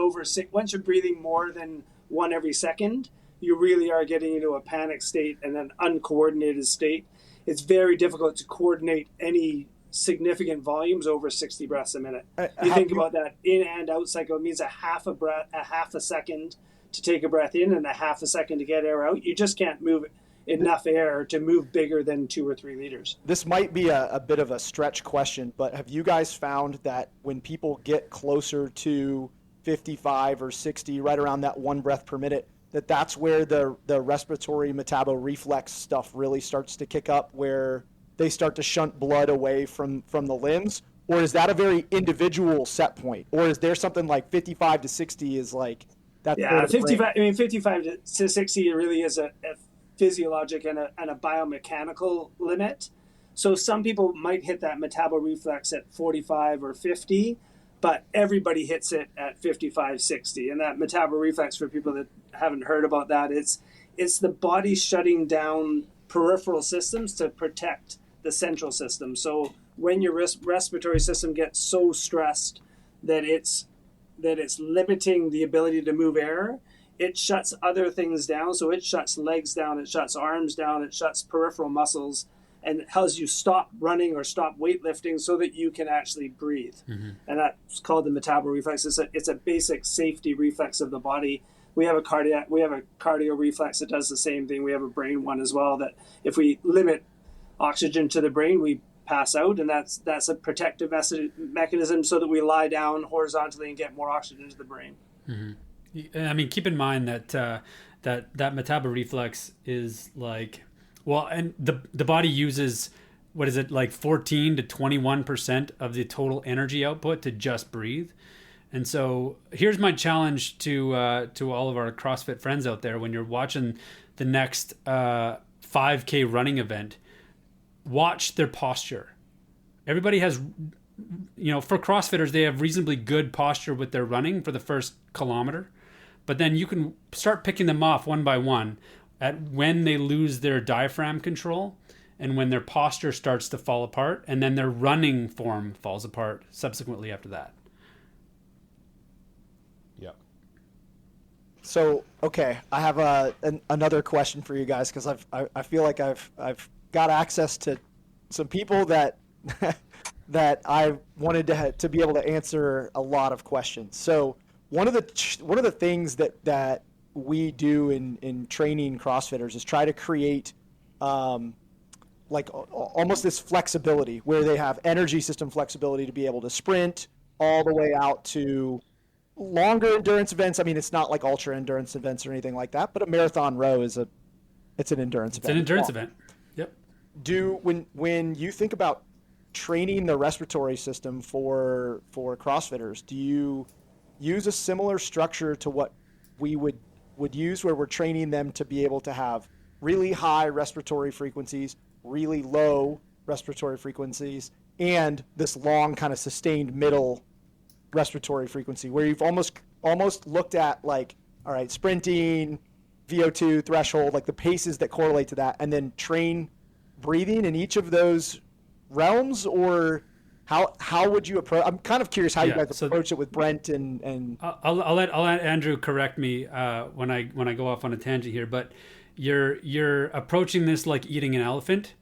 once you're breathing more than one every second, you really are getting into a panic state and an uncoordinated state. It's very difficult to coordinate any significant volumes over 60 breaths a minute. You think about that in and out cycle. It means a half a second to take a breath in and a half a second to get air out. You just can't move enough air to move bigger than 2 or 3 liters. This might be a bit of a stretch question, but have you guys found that when people get closer to 55 or 60, right around that 1 breath per minute, that's where the respiratory metaboreflex stuff really starts to kick up, where they start to shunt blood away from the limbs? Or is that a very individual set point? Or is there something like 55 to 60 is like that? Yeah, 55. I mean, 55 to 60 really is a physiologic and a biomechanical limit. So some people might hit that metabolic reflex at 45 or 50, but everybody hits it at 55, 60. And that metabolic reflex, for people that haven't heard about that, it's the body shutting down peripheral systems to protect the central system. So when your respiratory system gets so stressed that it's limiting the ability to move air, it shuts other things down. So it shuts legs down, it shuts arms down, it shuts peripheral muscles, and it helps you stop running or stop weightlifting so that you can actually breathe. Mm-hmm. And that's called the metabolic reflex. It's a basic safety reflex of the body. We have a cardio reflex that does the same thing. We have a brain one as well, that if we limit oxygen to the brain, we pass out, and that's a protective mechanism so that we lie down horizontally and get more oxygen to the brain. Mm-hmm. I mean, keep in mind that that metabolic reflex is like, well, and the body uses, what is it, like 14 to 21% of the total energy output to just breathe. And so here's my challenge to all of our CrossFit friends out there: when you're watching the next 5K running event, watch their posture. Everybody has, for CrossFitters, they have reasonably good posture with their running for the first kilometer. But then you can start picking them off one by one at when they lose their diaphragm control and when their posture starts to fall apart, and then their running form falls apart subsequently after that. Yep. So, okay, I have another question for you guys, because I feel like I've got access to some people that that I wanted to be able to answer a lot of questions. So one of the things that we do in training CrossFitters is try to create like almost this flexibility where they have energy system flexibility to be able to sprint all the way out to longer endurance events. I mean, it's not like ultra endurance events or anything like that, but a marathon row it's an endurance event. It's an endurance event. Yep. When you think about training the respiratory system for CrossFitters, do you use a similar structure to what we would use, where we're training them to be able to have really high respiratory frequencies, really low respiratory frequencies, and this long kind of sustained middle respiratory frequency, where you've almost looked at, like, all right, sprinting, VO2 threshold, like the paces that correlate to that, and then train breathing in each of those realms? Or how would you approach? I'm kind of curious how you guys approach it with Brent and I'll let Andrew correct me when I go off on a tangent here, but you're approaching this like eating an elephant,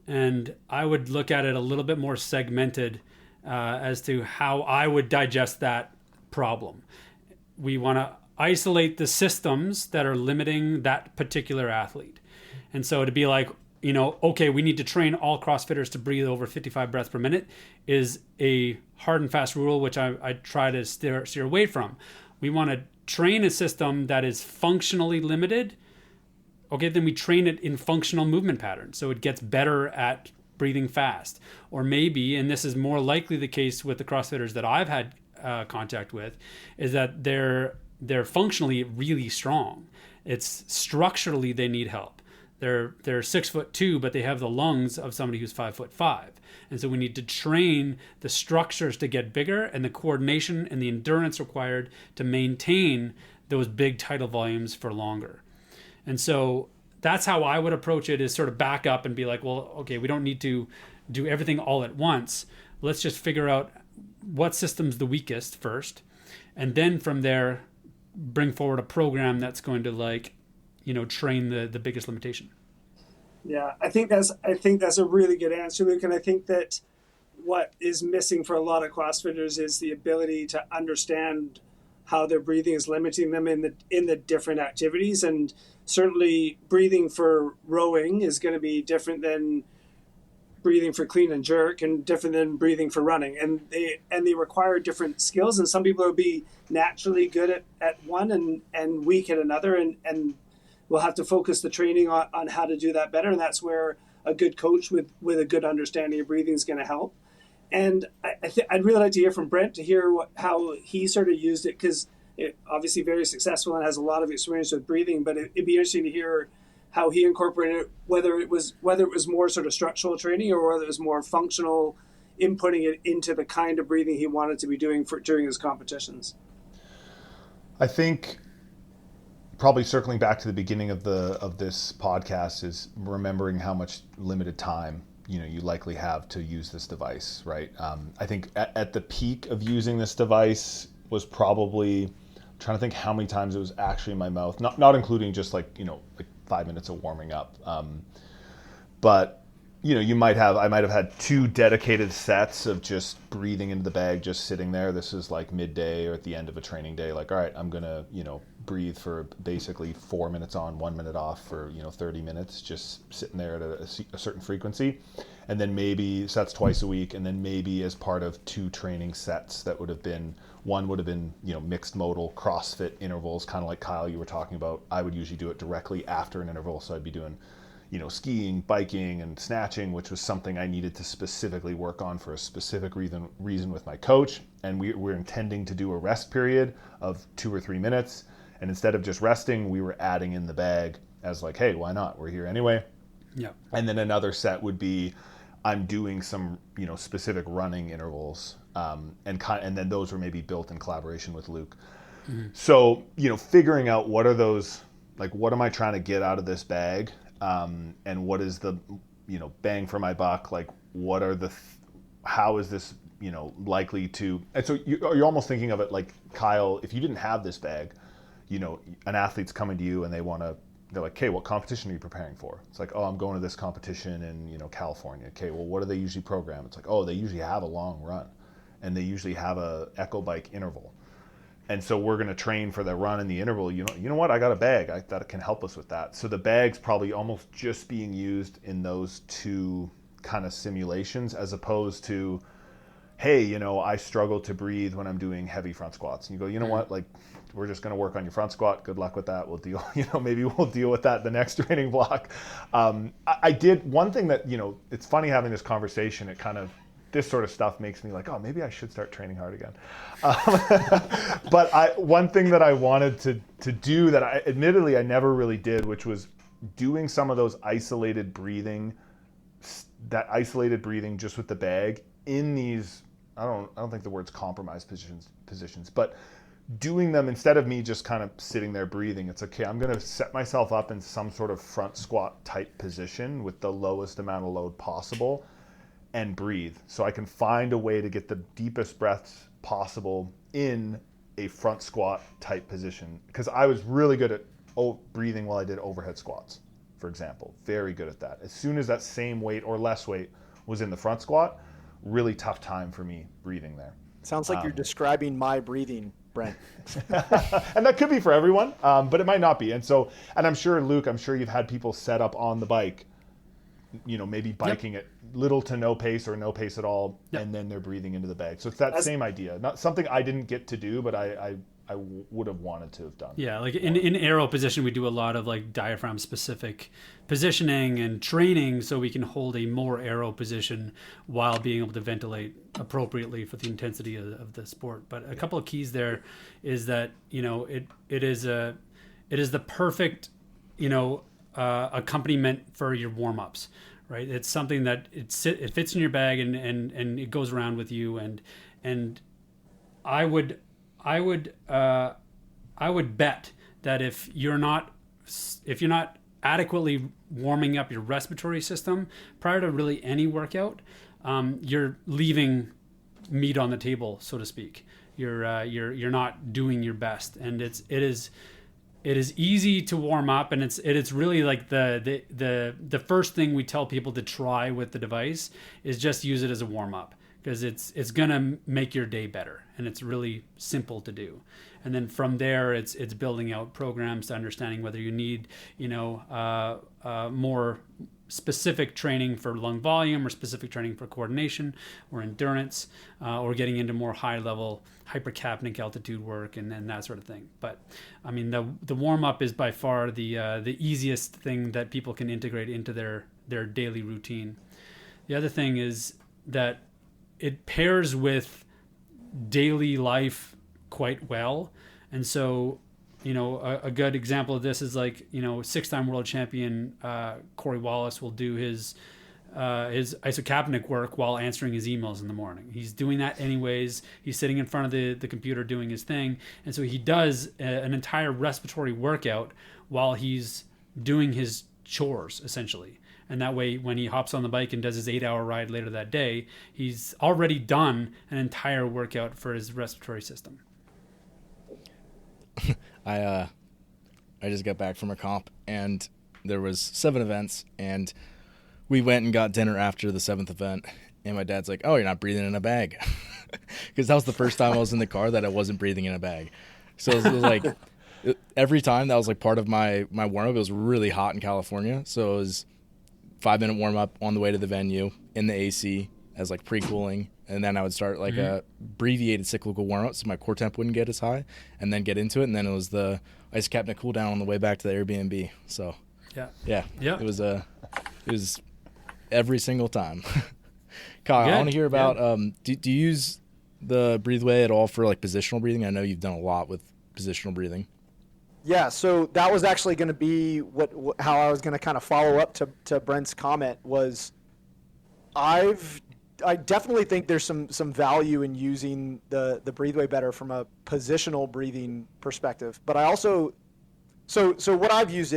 and I would look at it a little bit more segmented as to how I would digest that problem. We want to isolate the systems that are limiting that particular athlete, and so to be like, okay, we need to train all CrossFitters to breathe over 55 breaths per minute is a hard and fast rule, which I try to steer away from. We want to train a system that is functionally limited. Okay, then we train it in functional movement patterns, so it gets better at breathing fast. Or maybe, and this is more likely the case with the CrossFitters that I've had contact with, is that they're functionally really strong. It's structurally they need help. They're 6'2", but they have the lungs of somebody who's 5'5", and so we need to train the structures to get bigger, and the coordination and the endurance required to maintain those big tidal volumes for longer. And so that's how I would approach it: is sort of back up and be like, well, okay, we don't need to do everything all at once. Let's just figure out what system's the weakest first, and then from there bring forward a program that's going to train the biggest limitation. Yeah, I think that's a really good answer, Luke. And I think that what is missing for a lot of CrossFitters is the ability to understand how their breathing is limiting them in the different activities. And certainly breathing for rowing is going to be different than breathing for clean and jerk, and different than breathing for running. And they require different skills. And some people will be naturally good at one and weak at another. And we'll have to focus the training on how to do that better. And that's where a good coach with a good understanding of breathing is going to help. And I'd really like to hear from Brent, to hear how he sort of used it, because it obviously very successful and has a lot of experience with breathing. But it'd be interesting to hear how he incorporated it, whether it was more sort of structural training or whether it was more functional, inputting it into the kind of breathing he wanted to be doing during his competitions. I think probably circling back to the beginning of this podcast is remembering how much limited time you likely have to use this device, right? I think at the peak of using this device was probably, I'm trying to think how many times it was actually in my mouth, not including just like 5 minutes of warming up, but I might have had 2 dedicated sets of just breathing into the bag, just sitting there. This is like midday or at the end of a training day. Like, all right, I'm going to, breathe for basically 4 minutes on, 1 minute off for, 30 minutes, just sitting there at a certain frequency. And then maybe sets twice a week. And then maybe as part of 2 training sets that one would have been, mixed modal CrossFit intervals, kind of like Kyle, you were talking about. I would usually do it directly after an interval. So I'd be doing skiing, biking, and snatching, which was something I needed to specifically work on for a specific reason with my coach. And we're intending to do a rest period of 2 or 3 minutes. And instead of just resting, we were adding in the bag as like, hey, why not? We're here anyway. Yeah. And then another set would be, I'm doing some, specific running intervals. And then those were maybe built in collaboration with Luke. Mm-hmm. So, figuring out what are those, like, what am I trying to get out of this bag? And what is the, bang for my buck? Like, what are how is this, likely to, and so you're almost thinking of it like, Kyle, if you didn't have this bag, an athlete's coming to you and they're like, okay, what competition are you preparing for? It's like, oh, I'm going to this competition in, California. Okay, well, what do they usually program? It's like, oh, they usually have a long run and they usually have a echo bike interval. And so we're going to train for the run and the interval. You know what? I got a bag that can help us with that. So the bag's probably almost just being used in those 2 kind of simulations, as opposed to, hey, I struggle to breathe when I'm doing heavy front squats. And you go, you know what? Like, we're just going to work on your front squat. Good luck with that. We'll deal, maybe we'll deal with that the next training block. I did one thing that, it's funny having this conversation. It kind of, this sort of stuff makes me like, oh, maybe I should start training hard again. But one thing that I wanted to do that I admittedly I never really did, which was doing some of those isolated breathing just with the bag in these, I don't think the word's compromised positions, but doing them instead of me just kind of sitting there breathing. It's okay, I'm going to set myself up in some sort of front squat type position with the lowest amount of load possible and breathe. So I can find a way to get the deepest breaths possible in a front squat type position. Because I was really good at breathing while I did overhead squats, for example. Very good at that. As soon as that same weight or less weight was in the front squat, really tough time for me breathing there. Sounds like you're describing my breathing, Brent. And that could be for everyone, but it might not be. And I'm sure, Luke, you've had people set up on the bike, maybe biking at little to no pace or no pace at all, and then they're breathing into the bag. So it's that same idea. Not something I didn't get to do, but I would have wanted to have done. Yeah, like in aero position, we do a lot of like diaphragm specific positioning and training so we can hold a more aero position while being able to ventilate appropriately for the intensity of the sport. But a couple of keys there is that, it is the perfect, accompaniment for your warm-ups, right? It's something that it fits in your bag and it goes around with you. And I would bet that if you're not adequately warming up your respiratory system prior to really any workout, you're leaving meat on the table, so to speak. You're not doing your best, and it is easy to warm up, and it's really like the first thing we tell people to try with the device is just use it as a warm up, because it's gonna make your day better, and it's really simple to do. And then from there, it's building out programs to understanding whether you need more specific training for lung volume or specific training for coordination or endurance, or getting into more high level hypercapnic altitude work and that sort of thing. But I mean, the warm up is by far the easiest thing that people can integrate into their daily routine. The other thing is that it pairs with daily life quite well. And so a good example of this is like, 6-time world champion Corey Wallace will do his isocapnic work while answering his emails in the morning. He's doing that anyways. He's sitting in front of the computer doing his thing. And so he does an entire respiratory workout while he's doing his chores, essentially. And that way, when he hops on the bike and does his 8-hour ride later that day, he's already done an entire workout for his respiratory system. I just got back from a comp, and there was 7 events, and we went and got dinner after the 7th event, and my dad's like, "Oh, you're not breathing in a bag," because that was the first time I was in the car that I wasn't breathing in a bag. So it was like every time that was like part of my warm up. It was really hot in California, so it was 5-minute warm up on the way to the venue in the AC as like pre-cooling, and then I would start like a abbreviated cyclical warm up so my core temp wouldn't get as high, and then get into it, and then it was the Isocapnic cool down on the way back to the Airbnb. So yeah, it was every single time. Kyle, Good. I want to hear about do you use the Breathe Way at all for like positional breathing? I know you've done a lot with positional breathing. Yeah, so that was actually going to be how I was going to kind of follow up to Brent's comment was I definitely think there's some value in using the Breathe Way Better from a positional breathing perspective. But I also so what I've used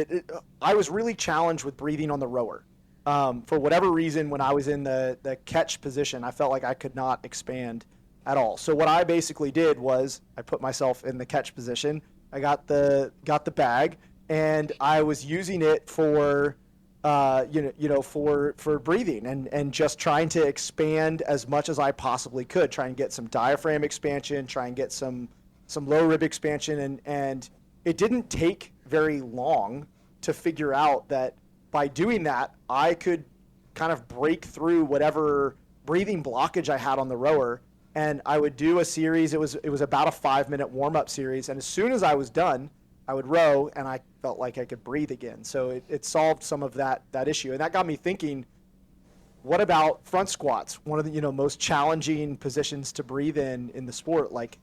I was really challenged with breathing on the rower. For whatever reason, when I was in the catch position, I felt like I could not expand at all. So what I basically did was I put myself in the catch position. I got the bag, and I was using it for for breathing and just trying to expand as much as I possibly could, try and get some diaphragm expansion, try and get some lower rib expansion, and it didn't take very long to figure out that by doing that, I could kind of break through whatever breathing blockage I had on the rower, and I would do a series. It was about a 5-minute warm-up series, and as soon as I was done, I would row, and I felt like I could breathe again. So it solved some of that issue, and that got me thinking, what about front squats? One of the most challenging positions to breathe in the sport. Like,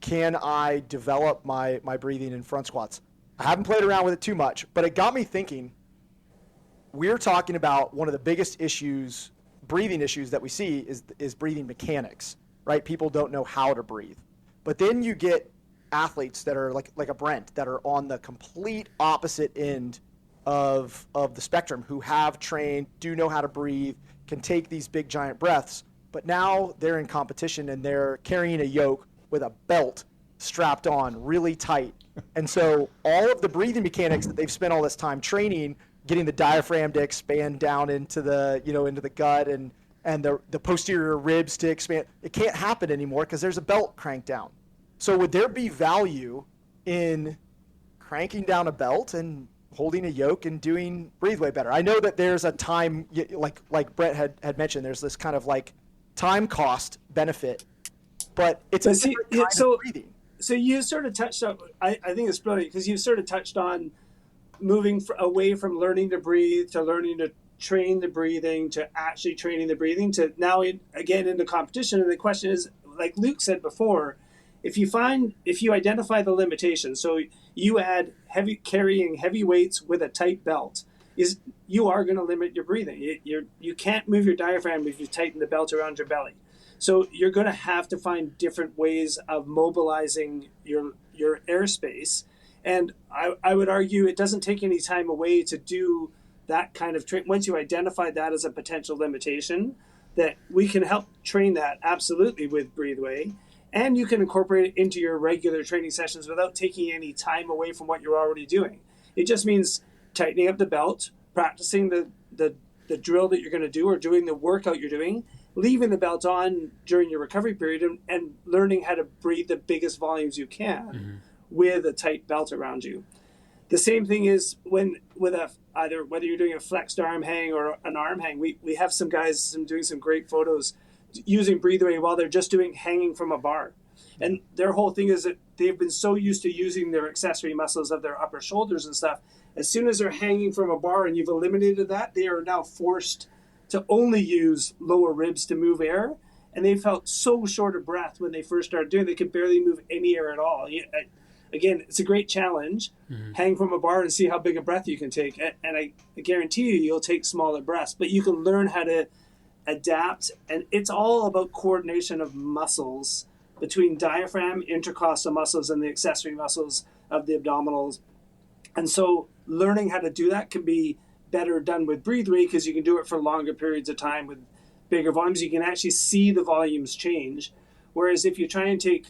can I develop my breathing in front squats? I haven't played around with it too much, but it got me thinking. We're talking about one of the biggest issues, breathing issues that we see is breathing mechanics, right? People don't know how to breathe. But then you get athletes that are like a Brent that are on the complete opposite end of the spectrum, who have trained, do know how to breathe, can take these big giant breaths, but now they're in competition and they're carrying a yoke with a belt strapped on really tight. And so all of the breathing mechanics that they've spent all this time training, getting the diaphragm to expand down into the into the gut and the posterior ribs to expand, it can't happen anymore because there's a belt cranked down. So would there be value in cranking down a belt and holding a yoke and doing Breathe Way Better? I know that there's a time, like Brent had mentioned, there's this kind of like time cost benefit, but it's a different kind of breathing. So you sort of touched on, I think it's brilliant because you sort of touched on moving away from learning to breathe to learning to train the breathing to actually training the breathing to now again into competition. And the question is, like Luke said before, if you identify the limitations, so you add carrying heavy weights with a tight belt, you are going to limit your breathing. You can't move your diaphragm if you tighten the belt around your belly. So you're going to have to find different ways of mobilizing your airspace. And I would argue it doesn't take any time away to do that kind of training. Once you identify that as a potential limitation, that we can help train that absolutely with Breathe Way. And you can incorporate it into your regular training sessions without taking any time away from what you're already doing. It just means tightening up the belt, practicing the drill that you're going to do or doing the workout you're doing, leaving the belt on during your recovery period and learning how to breathe the biggest volumes you can with a tight belt around you. The same thing is whether you're doing a flexed arm hang or an arm hang. We have some guys doing some great photos using Breathe Way while they're just doing hanging from a bar. And their whole thing is that they've been so used to using their accessory muscles of their upper shoulders and stuff. As soon as they're hanging from a bar and you've eliminated that, they are now forced to only use lower ribs to move air. And they felt so short of breath when they first started doing it. They could barely move any air at all. again, it's a great challenge. Hang from a bar and see how big a breath you can take. And I guarantee you'll take smaller breaths, but you can learn how to adapt. And it's all about coordination of muscles between diaphragm, intercostal muscles, and the accessory muscles of the abdominals. And so learning how to do that can be better done with Breathe Way, because you can do it for longer periods of time with bigger volumes. You can actually see the volumes change. Whereas if you try and take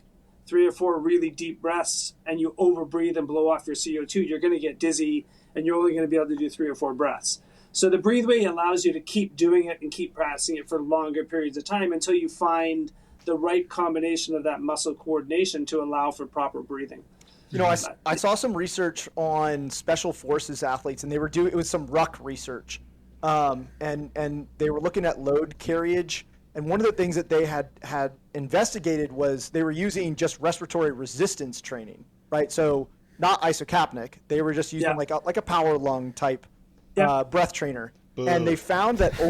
3 or 4 really deep breaths and you overbreathe and blow off your CO2, you're going to get dizzy and you're only going to be able to do 3 or 4 breaths. So the Breathe Way allows you to keep doing it and keep practicing it for longer periods of time until you find the right combination of that muscle coordination to allow for proper breathing. You know, I saw some research on special forces athletes, and it was some ruck research, and they were looking at load carriage. And one of the things that they had investigated was they were using just respiratory resistance training, right? So not isocapnic, they were just using like a power lung type breath trainer. Boo. And they found that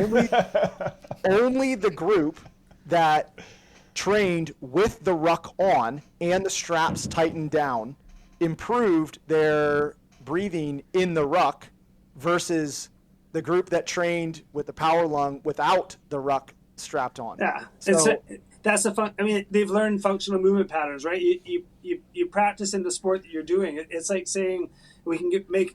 only the group that trained with the ruck on and the straps tightened down improved their breathing in the ruck versus the group that trained with the power lung without the ruck strapped on. Yeah, so, that's the fun. I mean, they've learned functional movement patterns, right? You practice in the sport that you're doing. It's like saying we can make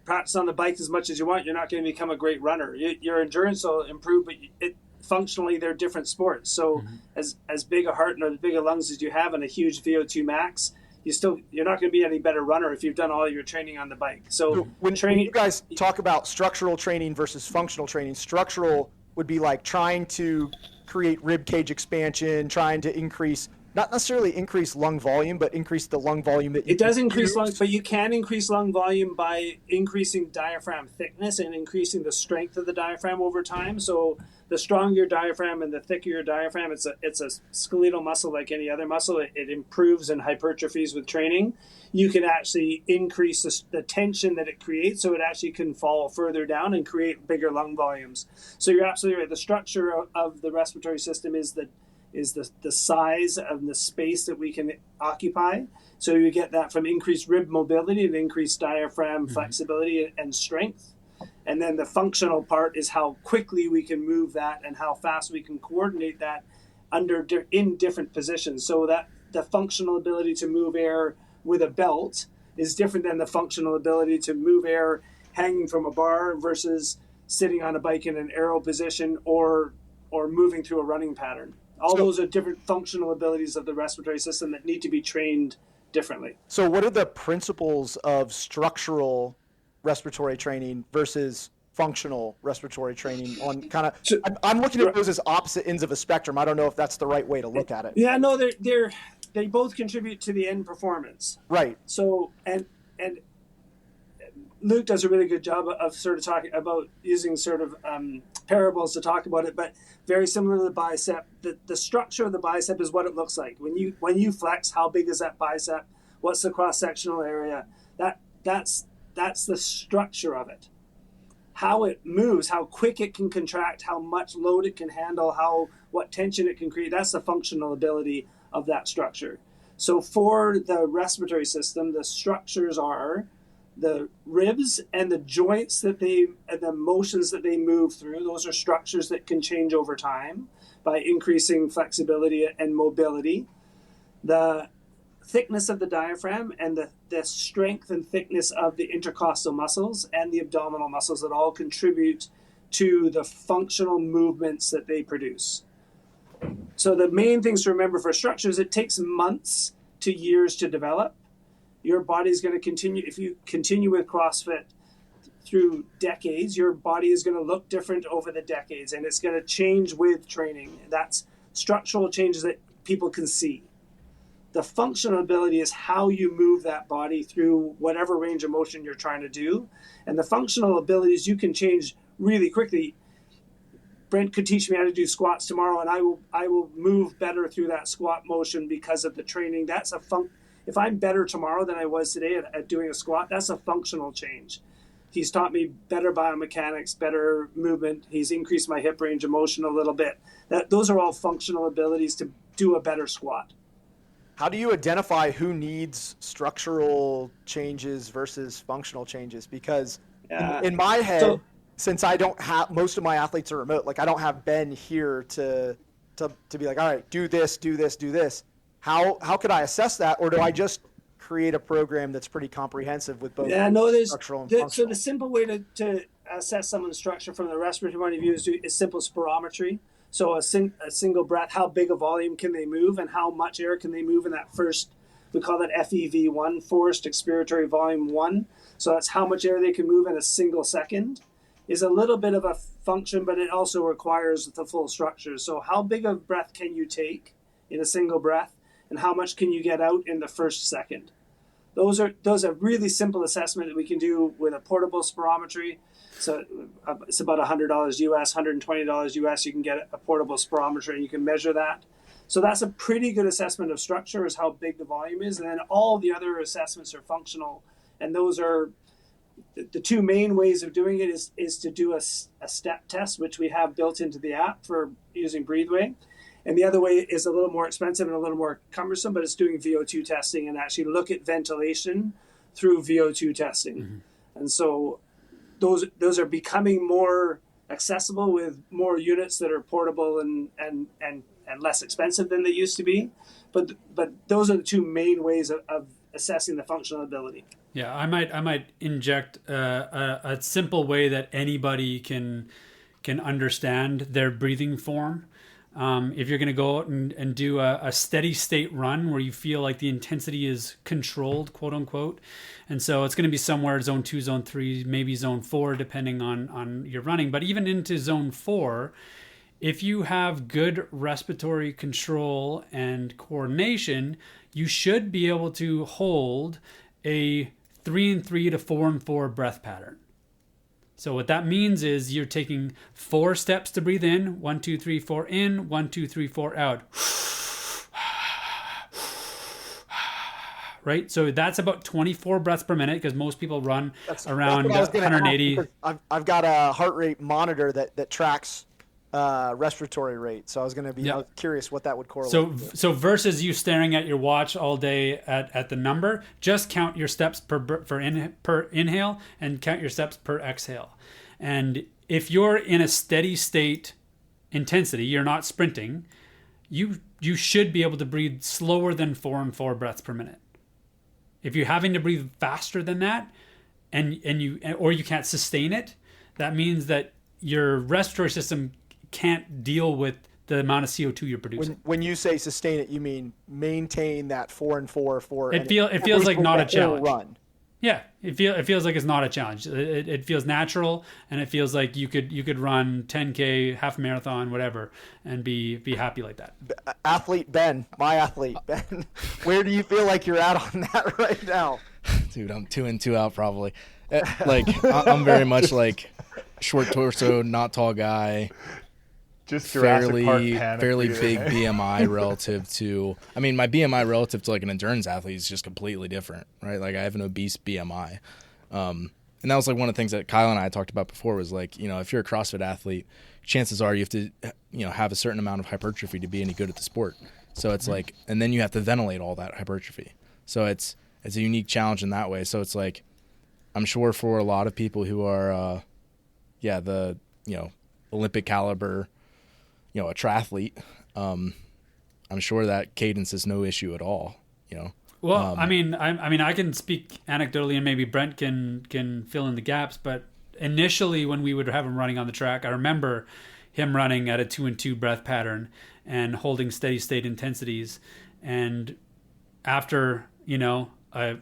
practice on the bike as much as you want. You're not going to become a great runner. Your endurance will improve, but functionally they're different sports. So as big a heart and as big a lungs as you have and a huge VO2 max, you're not going to be any better runner if you've done all your training on the bike. So when you guys talk about structural training versus functional training, structural would be like trying to create rib cage expansion, trying to increase, not necessarily increase lung volume, but increase the lung volume that you It does increase lung, but you can increase lung volume by increasing diaphragm thickness and increasing the strength of the diaphragm over time. So the stronger your diaphragm and the thicker your diaphragm, it's a skeletal muscle like any other muscle. It improves and hypertrophies with training. You can actually increase the tension that it creates, so it actually can fall further down and create bigger lung volumes. So you're absolutely right. The structure of the respiratory system is the size of the space that we can occupy. So you get that from increased rib mobility and increased diaphragm flexibility and strength. And then the functional part is how quickly we can move that and how fast we can coordinate that in different positions. So that the functional ability to move air with a belt is different than the functional ability to move air hanging from a bar versus sitting on a bike in an aero position or moving through a running pattern. All those are different functional abilities of the respiratory system that need to be trained differently. So what are the principles of structural respiratory training versus functional respiratory training on kind of, I'm looking at those as opposite ends of a spectrum. I don't know if that's the right way to look at it. Yeah, no, they both contribute to the end performance. Right. So, and Luke does a really good job of sort of talking about using sort of parables to talk about it, but very similar to the bicep. The structure of the bicep is what it looks like. When you flex, how big is that bicep? What's the cross-sectional area? That's the structure of it. How it moves, how quick it can contract, how much load it can handle, what tension it can create. That's the functional ability of that structure. So for the respiratory system, the structures are the ribs and the joints and the motions that they move through. Those are structures that can change over time by increasing flexibility and mobility. The thickness of the diaphragm and the strength and thickness of the intercostal muscles and the abdominal muscles that all contribute to the functional movements that they produce. So the main things to remember for structures, it takes months to years to develop. Your body's going to continue, if you continue with CrossFit through decades, your body is going to look different over the decades, and it's going to change with training. That's structural changes that people can see. The functional ability is how you move that body through whatever range of motion you're trying to do. And the functional abilities you can change really quickly. Brent could teach me how to do squats tomorrow, and I will move better through that squat motion because of the training. That's if I'm better tomorrow than I was today at doing a squat, that's a functional change. He's taught me better biomechanics, better movement. He's increased my hip range of motion a little bit. Those are all functional abilities to do a better squat. How do you identify who needs structural changes versus functional changes? Because in my head, since I don't have, most of my athletes are remote, like I don't have Ben here to be like, all right, do this, do this, do this. How could I assess that? Or do I just create a program that's pretty comprehensive with both structural and functional? So the simple way to assess someone's structure from the respiratory point of view is simple spirometry. So a single breath, how big a volume can they move and how much air can they move in that first, we call that FEV1, forced expiratory volume 1. So that's how much air they can move in a single second. Is a little bit of a function, but it also requires the full structure. So how big of breath can you take in a single breath and how much can you get out in the first second? Those are really simple assessment that we can do with a portable spirometry. So it's about $100 US, $120 US. You can get a portable spirometer and you can measure that. So that's a pretty good assessment of structure, is how big the volume is. And then all the other assessments are functional. And those are the two main ways of doing it is to do a step test, which we have built into the app for using BreatheWay. And the other way is a little more expensive and a little more cumbersome, but it's doing VO2 testing and actually look at ventilation through VO2 testing. Mm-hmm. And so those are becoming more accessible with more units that are portable and less expensive than they used to be. But those are the two main ways of assessing the functional ability. Yeah, I might inject a simple way that anybody can understand their breathing form. If you're going to go out and do a steady state run where you feel like the intensity is controlled, quote unquote, and so it's going to be somewhere zone 2, zone 3, maybe zone 4, depending on your running. But even into zone 4, if you have good respiratory control and coordination, you should be able to hold a 3-3 to 4-4 breath pattern. So what that means is you're taking 4 steps to breathe in, 1, 2, 3, 4 in, 1, 2, 3, 4 out. Right? So that's about 24 breaths per minute because most people run around 180. I've got a heart rate monitor that tracks respiratory rate. So I was going to be curious what that would correlate. So versus you staring at your watch all day at the number, just count your steps per inhale and count your steps per exhale. And if you're in a steady state intensity, you're not sprinting, you should be able to breathe slower than 4 breaths per minute. If you're having to breathe faster than that and you can't sustain it, that means that your respiratory system can't deal with the amount of CO2 you're producing. When you say sustain it, you mean maintain that 4-4. It feels like not a challenge. Run. Yeah, it feels like it's not a challenge. It feels natural, and it feels like you could run 10K, half marathon, whatever, and be happy like that. Athlete Ben, my athlete Ben, where do you feel like you're at on that right now? Dude, I'm 2 and 2 out probably. Like I'm very much like short torso, not tall guy. Just fairly big BMI relative to, I mean, my BMI relative to like an endurance athlete is just completely different, right? Like I have an obese BMI. And that was like one of the things that Kyle and I talked about before was like, if you're a CrossFit athlete, chances are you have to, have a certain amount of hypertrophy to be any good at the sport. So it's like, and then you have to ventilate all that hypertrophy. So it's a unique challenge in that way. So it's like, I'm sure for a lot of people who are, the, Olympic caliber, a triathlete, I'm sure that cadence is no issue at all, Well, I mean, I can speak anecdotally, and maybe Brent can fill in the gaps. But initially, when we would have him running on the track, I remember him running at a 2-2 breath pattern and holding steady state intensities. And after a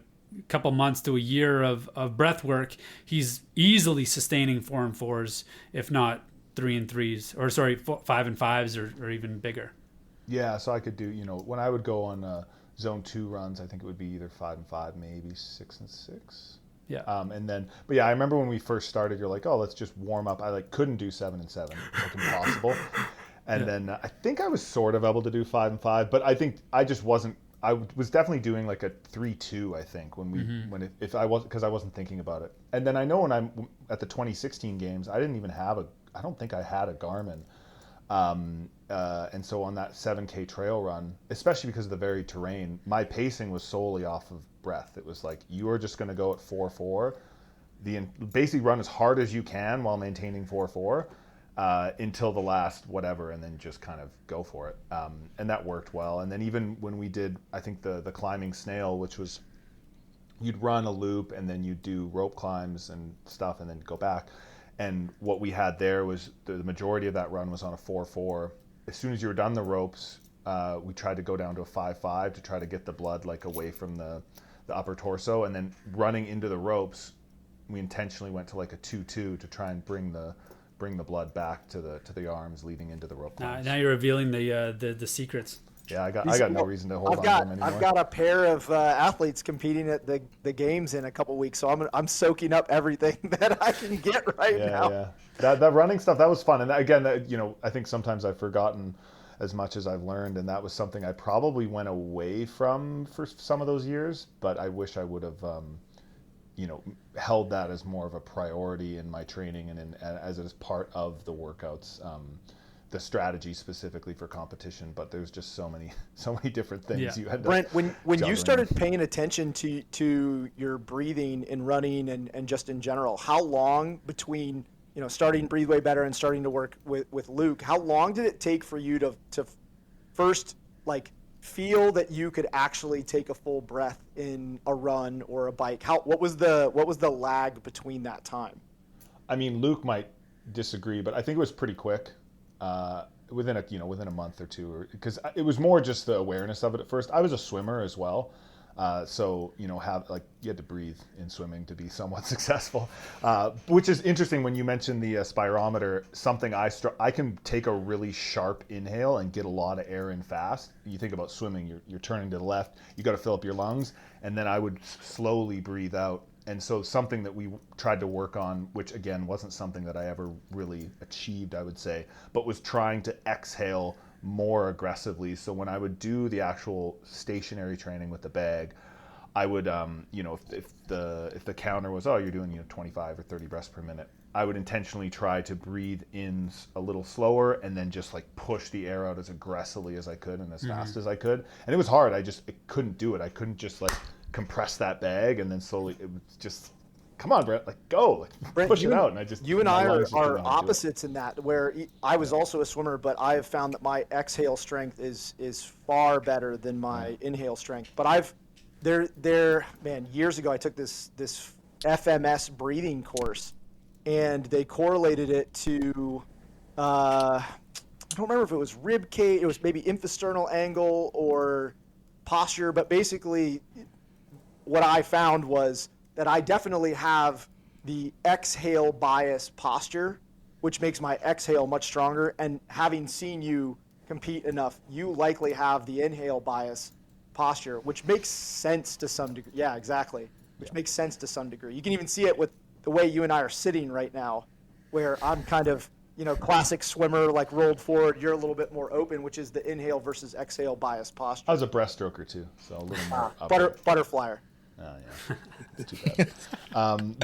couple months to a year of breath work, he's easily sustaining 4 and 4s, if not 3 and 3s, or 5 and 5s, or even bigger. Yeah, so I could do, when I would go on zone 2 runs, I think it would be either 5 and 5, maybe 6 and 6. Yeah. But I remember when we first started, you're like, oh, let's just warm up. I couldn't do 7 and 7, like impossible. And then I think I was sort of able to do 5 and 5, but I think I just wasn't. I was definitely doing like a 3-2, I think, because I wasn't thinking about it. And then I know when I'm at the 2016 games, I don't think I had a Garmin. And so on that 7K trail run, especially because of the varied terrain, my pacing was solely off of breath. It was like, you are just going to go at 4-4. Basically run as hard as you can while maintaining 4-4 until the last whatever, and then just kind of go for it. And that worked well. And then even when we did, I think the climbing snail, which was you'd run a loop and then you'd do rope climbs and stuff and then go back. And what we had there was the majority of that run was on a 4-4. As soon as you were done the ropes, we tried to go down to a 5-5 to try to get the blood like away from the upper torso. And then running into the ropes, we intentionally went to like a 2-2 to try and bring the blood back to the arms leading into the rope climbs. Now you're revealing the secrets. Yeah, I got no reason to hold on to them anymore. I've got a pair of athletes competing at the games in a couple weeks, so I'm soaking up everything that I can get now. Yeah, that running stuff, that was fun. And again, I think sometimes I've forgotten as much as I've learned, and that was something I probably went away from for some of those years. But I wish I would have, held that as more of a priority in my training and as it is part of the workouts. The strategy specifically for competition, but there's just so many different things you had to Brent, when juggle you in. started paying attention to your breathing and running and just in general, how long between starting Breathe Way Better and starting to work with Luke, how long did it take for you to first like feel that you could actually take a full breath in a run or a bike? What was the lag between that time? I mean, Luke might disagree, but I think it was pretty quick. Within a month or two, because it was more just the awareness of it at first. I was a swimmer as well, so you had to breathe in swimming to be somewhat successful, which is interesting when you mentioned the spirometer. Something I can take a really sharp inhale and get a lot of air in fast. You think about swimming, you're turning to the left, you got to fill up your lungs, and then I would slowly breathe out. And so something that we tried to work on, which again wasn't something that I ever really achieved, I would say, but was trying to exhale more aggressively. So when I would do the actual stationary training with the bag, I would, if the counter was, you're doing 25 or 30 breaths per minute, I would intentionally try to breathe in a little slower and then just like push the air out as aggressively as I could and as fast as I could. And it was hard. I couldn't do it. I couldn't just like compress that bag and then slowly it was just, come on, Brent, like go, like Brent, push it out. And you and I are opposites in that, where I was also a swimmer, but I have found that my exhale strength is far better than my inhale strength. But years ago I took this FMS breathing course, and they correlated it to I don't remember if it was rib cage, it was maybe infrasternal angle or posture, but basically what I found was that I definitely have the exhale bias posture, which makes my exhale much stronger. And having seen you compete enough, you likely have the inhale bias posture, which makes sense to some degree. Yeah, exactly. Which makes sense to some degree. You can even see it with the way you and I are sitting right now, where I'm kind of, classic swimmer, like rolled forward. You're a little bit more open, which is the inhale versus exhale bias posture. I was a breaststroker too, so a little more butterflyer. Oh yeah, it's too bad.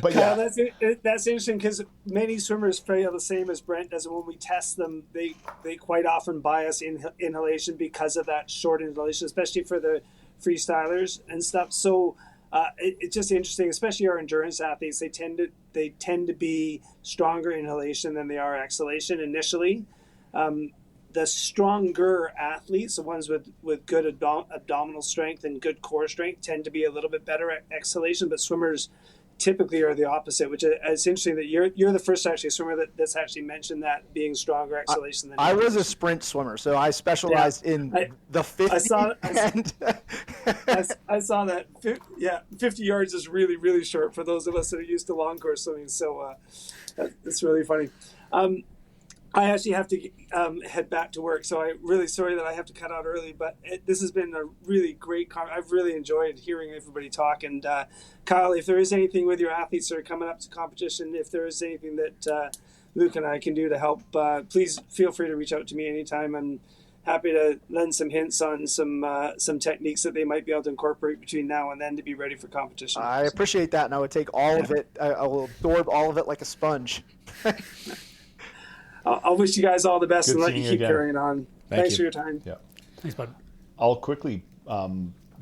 But Yeah, yeah, that's interesting because many swimmers feel the same as Brent does. And when we test them, they quite often bias inhalation because of that short inhalation, especially for the freestylers and stuff. So it's just interesting, especially our endurance athletes. They tend to be stronger inhalation than they are exhalation initially. The stronger athletes, the ones with good abdominal strength and good core strength, tend to be a little bit better at exhalation, but swimmers typically are the opposite, which is interesting that you're the first actually swimmer that's actually mentioned that being stronger exhalation than I was a sprint swimmer, so I specialized in the 50. I saw that. 50 yards is really, really short for those of us that are used to long course swimming, so that's really funny. I actually have to head back to work, so I'm really sorry that I have to cut out early, but this has been a really great I've really enjoyed hearing everybody talk. And Kyle, if there is anything with your athletes that are coming up to competition, if there is anything that Luke and I can do to help, please feel free to reach out to me anytime. I'm happy to lend some hints on some techniques that they might be able to incorporate between now and then to be ready for competition. I appreciate that, and I would take all of it. I will absorb all of it like a sponge. I'll wish you guys all the best Good and let seeing you you keep again. carrying on. Thanks you. for your time. Yeah. Thanks, bud. I'll quickly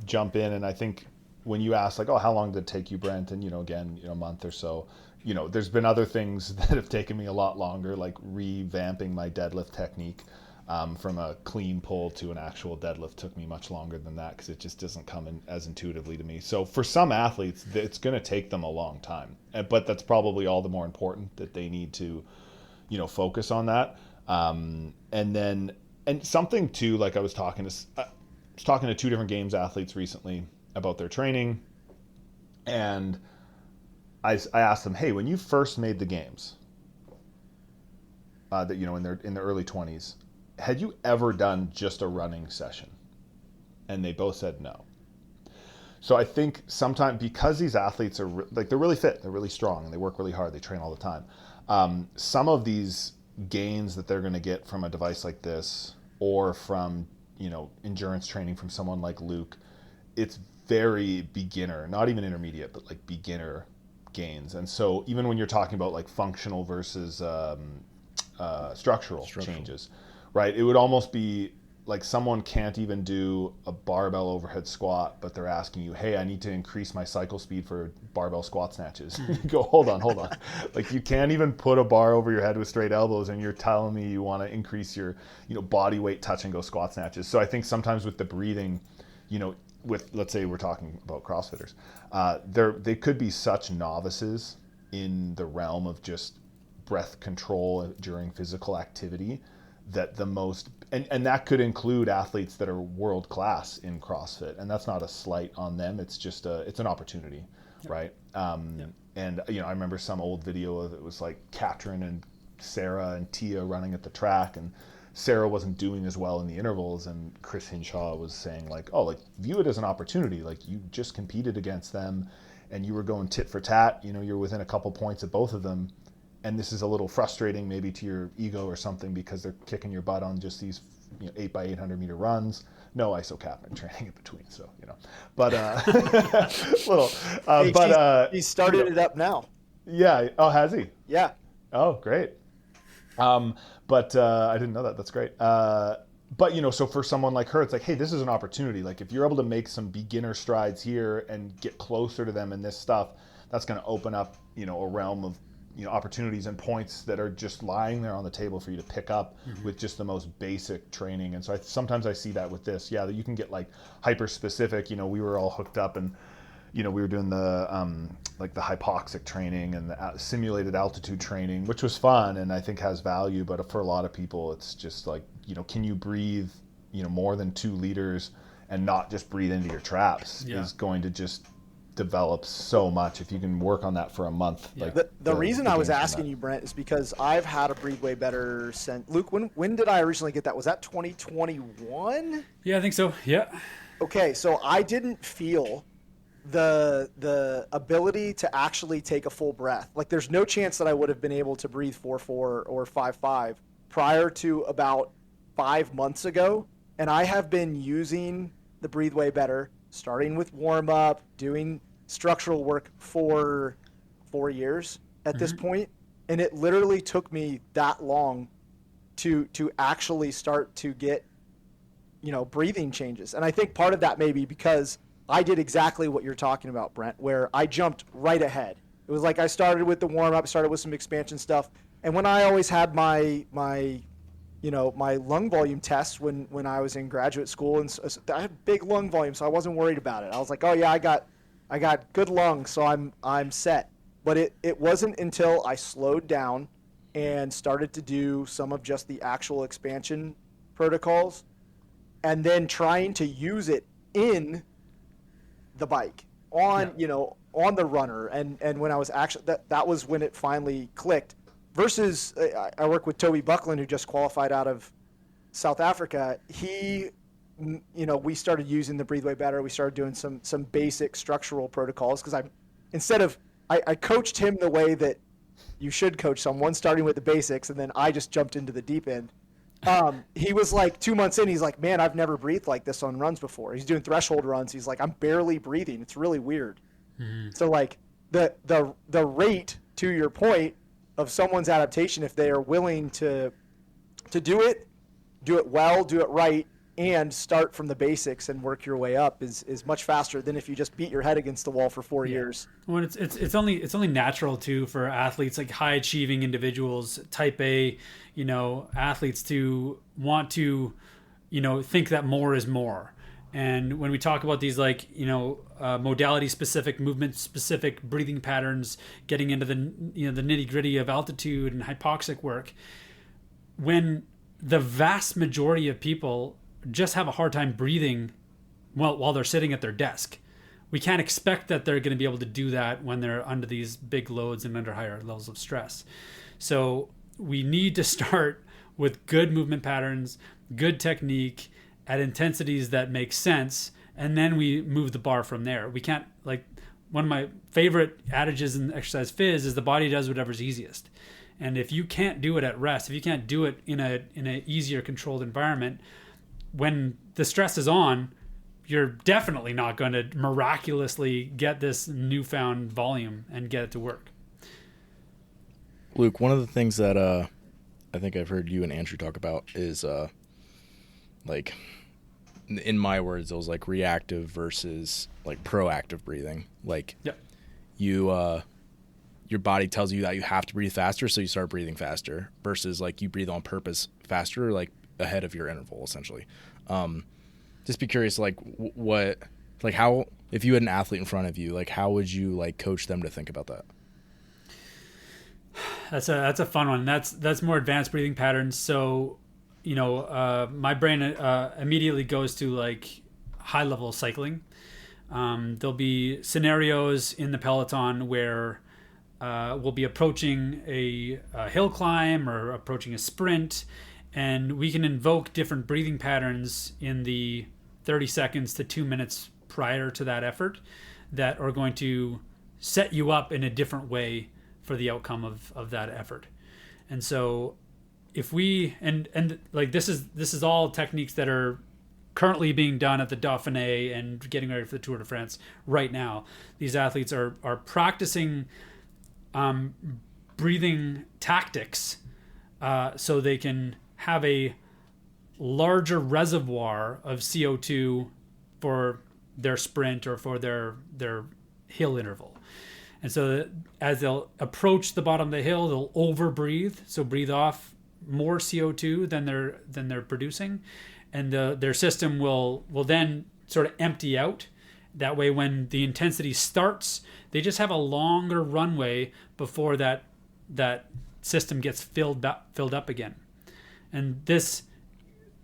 jump in, and I think when you ask, like, oh, how long did it take you, Brent? And, again, a month or so, there's been other things that have taken me a lot longer, like revamping my deadlift technique from a clean pull to an actual deadlift took me much longer than that because it just doesn't come in as intuitively to me. So for some athletes, it's going to take them a long time, but that's probably all the more important that they need to, focus on that. And something too, like I was talking to two different games athletes recently about their training, and I asked them, hey, when you first made the games, that in their early 20s, had you ever done just a running session? And they both said no. So I think sometimes because these athletes are they're really fit, they're really strong, and they work really hard, they train all the time. Some of these gains that they're going to get from a device like this, or from endurance training from someone like Luke, it's very beginner, not even intermediate, but like beginner gains. And so even when you're talking about like functional versus structural changes, right? It would almost be like someone can't even do a barbell overhead squat, but they're asking you, hey, I need to increase my cycle speed for barbell squat snatches. You go, hold on. Like you can't even put a bar over your head with straight elbows and you're telling me you want to increase your, body weight touch and go squat snatches. So I think sometimes with the breathing, with, let's say we're talking about CrossFitters, they could be such novices in the realm of just breath control during physical activity that the most, and that could include athletes that are world class in CrossFit, and that's not a slight on them. It's just it's an opportunity, right? And I remember some old video of it was like Katrin and Sarah and Tia running at the track, and Sarah wasn't doing as well in the intervals, and Chris Hinshaw was saying like, oh, like view it as an opportunity. Like you just competed against them, and you were going tit for tat. You're within a couple points of both of them. And this is a little frustrating maybe to your ego or something because they're kicking your butt on just these 8 by 800 meter runs. No isocapnic training in between, so but little. He started it up now. Yeah. Oh, has he? Yeah. Oh, great. But I didn't know that. That's great. But so for someone like her, it's like, hey, this is an opportunity. Like if you're able to make some beginner strides here and get closer to them in this stuff, that's going to open up a realm of opportunities and points that are just lying there on the table for you to pick up with just the most basic training. And so sometimes I see that with this, that you can get like hyper specific. We were all hooked up and we were doing the like the hypoxic training and the simulated altitude training, which was fun and I think has value. But for a lot of people, it's just like, can you breathe, more than 2 liters and not just breathe into your traps is going to just develop so much if you can work on that for a month. Like the reason I was asking you, Brent, is because I've had a Breathe Way Better since Luke. When did I originally get that? Was that 2021? Yeah, I think so. Yeah. Okay, so I didn't feel the ability to actually take a full breath. Like there's no chance that I would have been able to breathe 4-4 or 5-5 prior to about 5 months ago, and I have been using the Breathe Way Better, starting with warm up, doing structural work for 4 years at this point, and it literally took me that long to actually start to get breathing changes. And I think part of that may be because I did exactly what you're talking about, Brent, where I jumped right ahead. It was like I started with the warm up, started with some expansion stuff, and when I always had my lung volume tests when I was in graduate school, and so I had big lung volume, so I wasn't worried about it. I was like, oh yeah, I got good lungs, so I'm set. But it wasn't until I slowed down and started to do some of just the actual expansion protocols, and then trying to use it in the bike on the runner, and when I was actually that was when it finally clicked. Versus, I work with Toby Buckland, who just qualified out of South Africa. He, we started using the Breathe Way Better. We started doing some basic structural protocols because I coached him the way that you should coach someone, starting with the basics, and then I just jumped into the deep end. He was like 2 months in, he's like, man, I've never breathed like this on runs before. He's doing threshold runs. He's like, I'm barely breathing. It's really weird. So like the rate, to your point, of someone's adaptation if they are willing to do it well, do it right, and start from the basics and work your way up is much faster than if you just beat your head against the wall for 4 years. Well, it's only natural too for athletes, like high achieving individuals, type A, athletes, to want to, think that more is more. And when we talk about these, modality specific, movement specific breathing patterns, getting into the nitty gritty of altitude and hypoxic work, when the vast majority of people just have a hard time breathing while they're sitting at their desk, we can't expect that they're going to be able to do that when they're under these big loads and under higher levels of stress. So we need to start with good movement patterns, good technique at intensities that make sense, and then we move the bar from there. We can't, one of my favorite adages in exercise phys is the body does whatever's easiest. And if you can't do it at rest, if you can't do it in an easier controlled environment, when the stress is on, you're definitely not going to miraculously get this newfound volume and get it to work. Luke, one of the things that I think I've heard you and Andrew talk about is in my words, it was like reactive versus like proactive breathing. Your body tells you that you have to breathe faster, so you start breathing faster, versus like you breathe on purpose faster, like ahead of your interval, essentially. Just be curious, how, if you had an athlete in front of you, how would you coach them to think about that? That's a fun one. That's more advanced breathing patterns. So, my brain immediately goes to high level cycling. There'll be scenarios in the peloton where we'll be approaching a hill climb or approaching a sprint, and we can invoke different breathing patterns in the 30 seconds to 2 minutes prior to that effort that are going to set you up in a different way for the outcome of that effort. And so if we, and this is all techniques that are currently being done at the Dauphiné and getting ready for the Tour de France right now. These athletes are practicing breathing tactics so they can have a larger reservoir of CO2 for their sprint or for their hill interval. And so as they'll approach the bottom of the hill, they'll overbreathe, so breathe off more CO2 than they're producing, and their system will then sort of empty out. That way, when the intensity starts, they just have a longer runway before that system gets filled up again. And this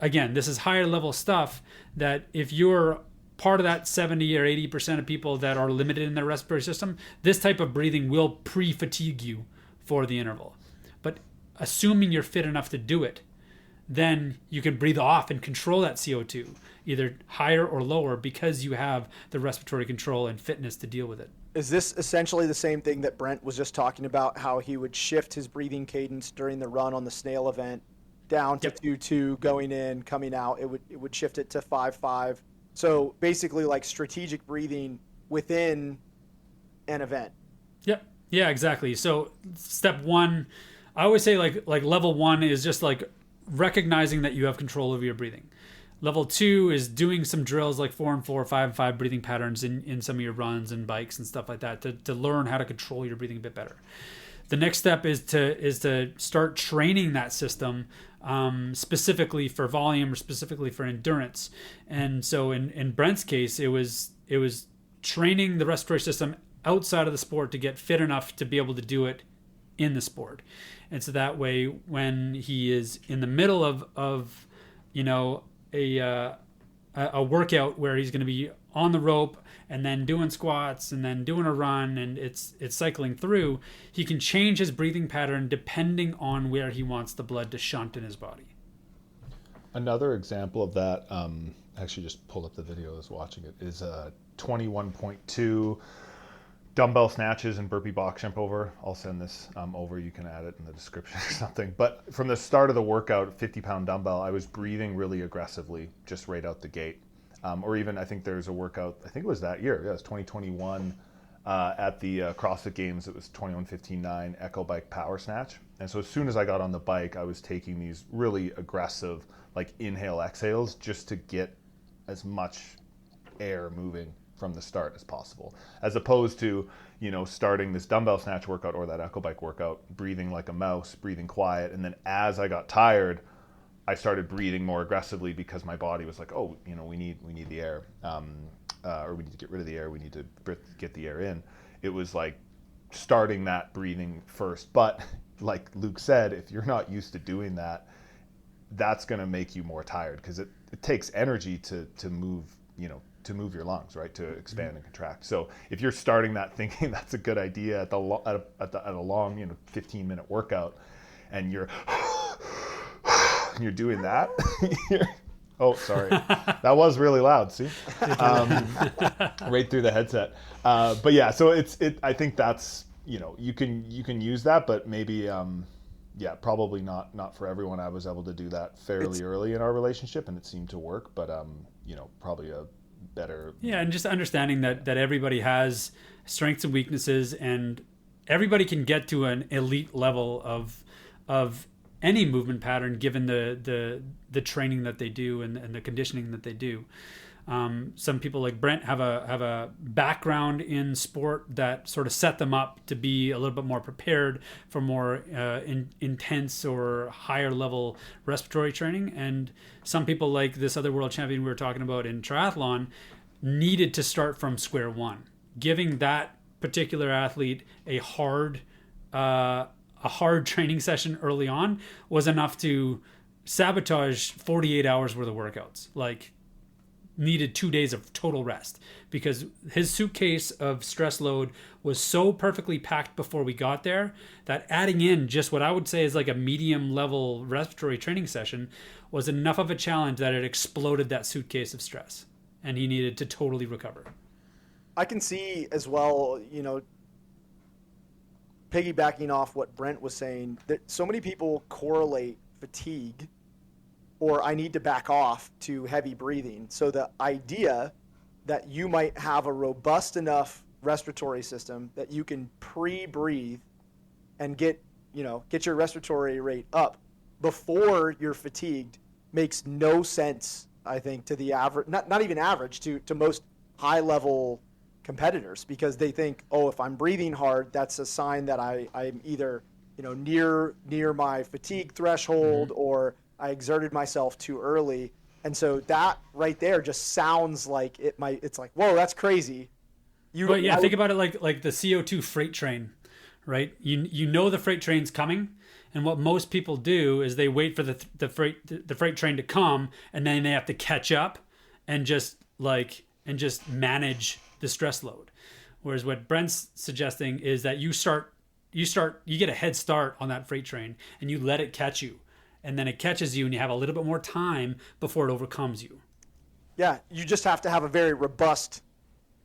is higher level stuff that if you're part of that 70 or 80% of people that are limited in their respiratory system, this type of breathing will pre-fatigue you for the interval. But assuming you're fit enough to do it, then you can breathe off and control that CO2, either higher or lower, because you have the respiratory control and fitness to deal with it. Is this essentially the same thing that Brent was just talking about, how he would shift his breathing cadence during the run on the snail event down to 2-2, going in, coming out? It would shift it to 5-5. So basically like strategic breathing within an event. Yep. Yeah, exactly. So step one, I always say like level one is just like recognizing that you have control over your breathing. Level two is doing some drills like 4 and 4, 5 and 5 breathing patterns in some of your runs and bikes and stuff like that to learn how to control your breathing a bit better. The next step is to start training that system specifically for volume or specifically for endurance. And so in Brent's case, it was training the respiratory system outside of the sport to get fit enough to be able to do it in the sport. And so that way, when he is in the middle of a workout where he's going to be on the rope and then doing squats and then doing a run and it's cycling through, he can change his breathing pattern depending on where he wants the blood to shunt in his body. Another example of that, I actually just pulled up the video, I was watching it, is 21.2 dumbbell snatches and burpee box jump over. I'll send this over, you can add it in the description or something. But from the start of the workout, 50-pound dumbbell, I was breathing really aggressively just right out the gate. Or even, I think there's a workout, I think it was that year, yeah, it was 2021, at the CrossFit Games. It was 21:15.9 Echo Bike Power Snatch. And so as soon as I got on the bike, I was taking these really aggressive, like inhale exhales, just to get as much air moving from the start as possible, as opposed to, you know, starting this dumbbell snatch workout or that Echo Bike workout, breathing like a mouse, breathing quiet. And then as I got tired, I started breathing more aggressively because my body was like, oh, you know, we need the air, or we need to get rid of the air. We need to get the air in. It was like starting that breathing first. But like Luke said, if you're not used to doing that, that's going to make you more tired, because it takes energy to move, you know, to move your lungs, right, to expand and contract. So if you're starting that thinking that's a good idea at a long, you know, 15-minute workout, and you're doing that, oh, sorry, that was really loud. See, right through the headset. But yeah, so I think that's, you know, you can use that, but maybe yeah, probably not for everyone. I was able to do that fairly early in our relationship, and it seemed to work. But you know, probably a better. Yeah, and just understanding that everybody has strengths and weaknesses, and everybody can get to an elite level of any movement pattern given the training that they do and the conditioning that they do. Some people like Brent have a background in sport that sort of set them up to be a little bit more prepared for more intense or higher level respiratory training. And some people, like this other world champion we were talking about in triathlon, needed to start from square one. Giving that particular athlete a hard training session early on was enough to sabotage 48 hours worth of workouts. Like, needed 2 days of total rest, because his suitcase of stress load was so perfectly packed before we got there that adding in just what I would say is like a medium level respiratory training session was enough of a challenge that it exploded that suitcase of stress, and he needed to totally recover. I can see as well, you know, piggybacking off what Brent was saying, that so many people correlate fatigue or I need to back off to heavy breathing. So the idea that you might have a robust enough respiratory system that you can pre-breathe and get your respiratory rate up before you're fatigued makes no sense, I think, to the average, not even average, to most high level competitors, because they think, oh, if I'm breathing hard, that's a sign that I'm either, you know, near my fatigue threshold, or I exerted myself too early. And so that right there just sounds like it's like, whoa, that's crazy. But yeah, think about it like the CO2 freight train, right? You know the freight train's coming, and what most people do is they wait for the freight train to come, and then they have to catch up and just manage the stress load. Whereas what Brent's suggesting is that you get a head start on that freight train, and you let it catch you. And then it catches you, and you have a little bit more time before it overcomes you. Yeah, you just have to have a very robust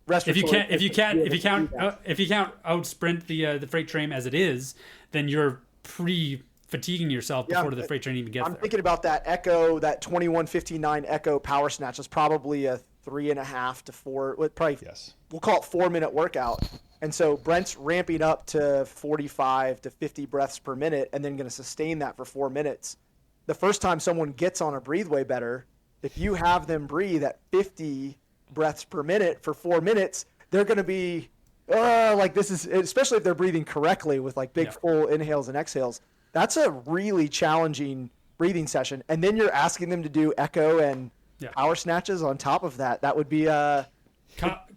respiratory. If you can't out sprint the freight train as it is, then you're fatiguing yourself before the freight train even gets there. I'm thinking about that Echo, that 21:59 Echo power snatch. That's probably a 3.5 to 4. We'll call it 4-minute workout. And so Brent's ramping up to 45 to 50 breaths per minute, and then going to sustain that for 4 minutes. The first time someone gets on a Breathe Way Better, if you have them breathe at 50 breaths per minute for 4 minutes, they're going to be like, this is, especially if they're breathing correctly with like big full inhales and exhales. That's a really challenging breathing session. And then you're asking them to do Echo and power snatches on top of that. That would be Kyle,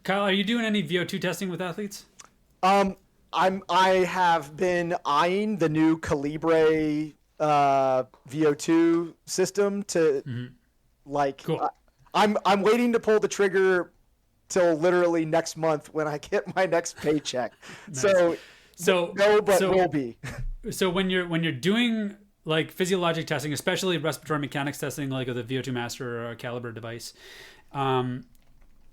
are you doing any VO2 testing with athletes? I have been eyeing the new Calibre VO2 system to cool. I'm waiting to pull the trigger till literally next month when I get my next paycheck. Nice. Will be. So when you're doing like physiologic testing, especially respiratory mechanics testing, like with a VO2 Master or a Calibre device,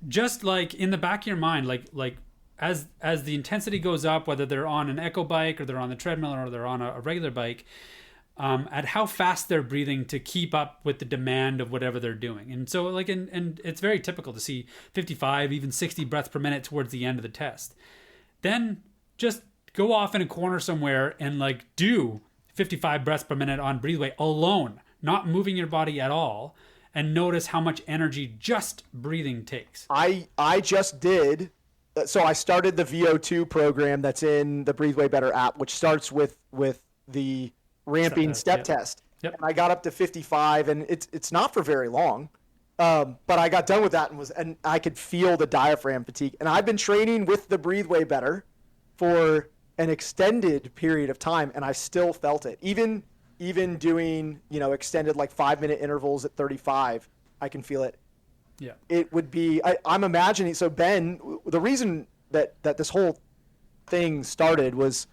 just like in the back of your mind, like as the intensity goes up, whether they're on an Echo bike or they're on the treadmill or they're on a regular bike, at how fast they're breathing to keep up with the demand of whatever they're doing. And so and it's very typical to see 55, even 60 breaths per minute towards the end of the test. then just go off in a corner somewhere and like do 55 breaths per minute on breathe way alone, not moving your body at all, and notice how much energy just breathing takes. I just did. So I started the VO2 program that's in the Breathe Way Better app, which starts with the ramping step test. Yep. And I got up to 55, and it's not for very long. But I got done with that and I could feel the diaphragm fatigue. And I've been training with the Breathe Way Better for an extended period of time, and I still felt it. Even doing, extended like 5-minute intervals at 35, I can feel it. Yeah. It would be, I'm imagining, so Ben, the reason that this whole thing started was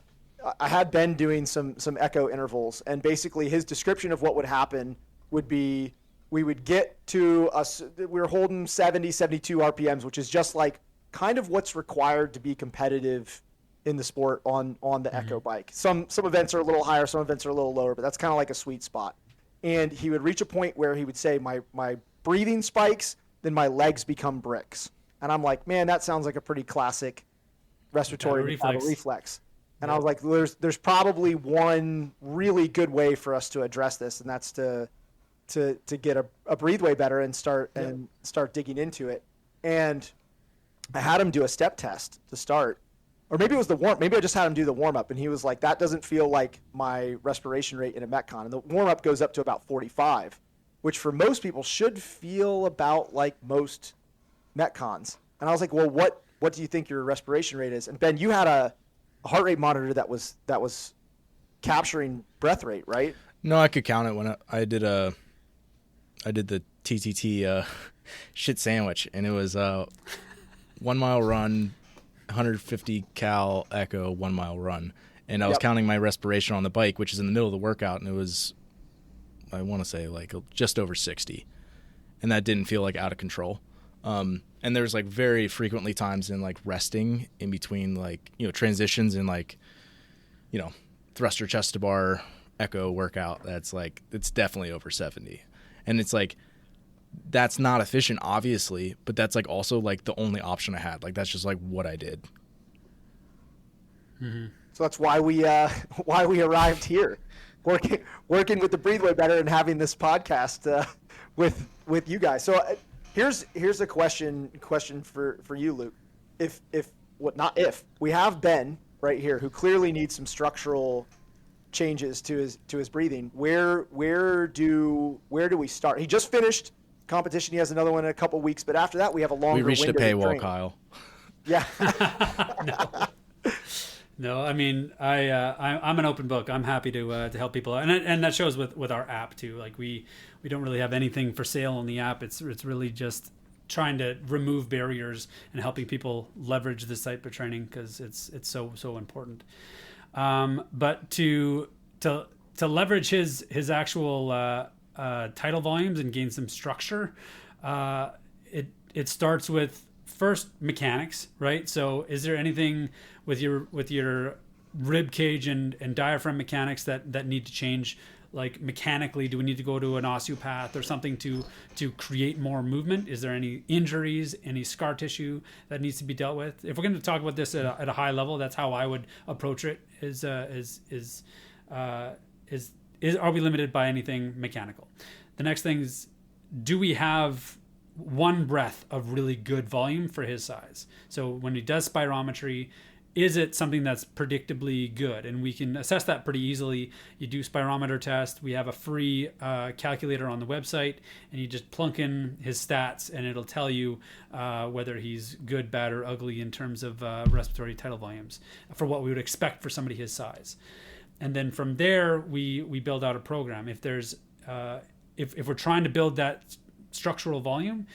I had Ben doing some echo intervals, and basically his description of what would happen would be we would get to we were holding 70, 72 RPMs, which is just like kind of what's required to be competitive in the sport on the Echo bike. Some events are a little higher, some events are a little lower, but that's kind of like a sweet spot. And he would reach a point where he would say, my breathing spikes, then my legs become bricks. And I'm like, man, that sounds like a pretty classic respiratory reflex. And I was like, there's probably one really good way for us to address this, and that's to get a breathe way better and start digging into it. And I had him do a step test to start. Or maybe it was maybe I just had him do the warm-up, and he was like, that doesn't feel like my respiration rate in a Metcon. And the warm-up goes up to about 45, which for most people should feel about like most Metcons. And I was like, well, what do you think your respiration rate is? And Ben, you had a heart rate monitor that was capturing breath rate, right? No, I could count it when I did the TTT shit sandwich, and it was 1 mile run, 150 cal echo, 1 mile run. And I was counting my respiration on the bike, which is in the middle of the workout, and it was, I want to say, like just over 60. And that didn't feel like out of control. And there's like very frequently times in like resting in between like, transitions in like, thruster chest to bar echo workout. That's like, it's definitely over 70. And it's like, that's not efficient, obviously, but that's like also like the only option I had. Like that's just like what I did. Mm-hmm. So that's why we arrived here, working with the Breathe Way Better and having this podcast with you guys. So here's a question for you, Luke. If we have Ben right here who clearly needs some structural changes to his breathing, where do we start? He just finished competition. He has another one in a couple weeks, but after that we have a longer We reached a window paywall, Kyle. Yeah. No, I mean I'm an open book. I'm happy to help people, and that shows with our app too. Like we don't really have anything for sale on the app. It's really just trying to remove barriers and helping people leverage this type of training because it's so important. But to leverage his actual tidal volumes and gain some structure, it starts with first mechanics, right? So is there anything with your rib cage and diaphragm mechanics that need to change? Like mechanically, do we need to go to an osteopath or something to create more movement? Is there any injuries, any scar tissue that needs to be dealt with? If we're going to talk about this at a high level, that's how I would approach it. Are we limited by anything mechanical? The next thing is, do we have one breath of really good volume for his size? So when he does spirometry, is it something that's predictably good? And we can assess that pretty easily. You do spirometer test. We have a free calculator on the website, and you just plunk in his stats, and it'll tell you whether he's good, bad, or ugly in terms of respiratory tidal volumes for what we would expect for somebody his size. And then from there, we build out a program. If there's if we're trying to build that structural volume,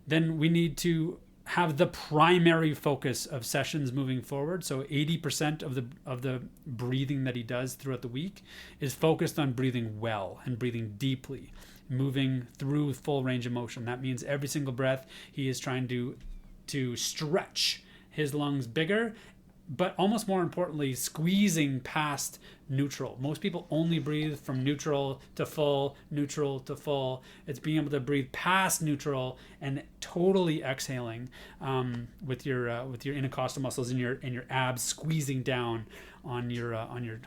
then we need to have the primary focus of sessions moving forward. So 80% of the breathing that he does throughout the week is focused on breathing well and breathing deeply, moving through full range of motion. That means every single breath he is trying to stretch his lungs bigger but almost more importantly, squeezing past neutral. Most people only breathe from neutral to full, neutral to full. It's being able to breathe past neutral and totally exhaling with your intercostal muscles and your abs squeezing down on your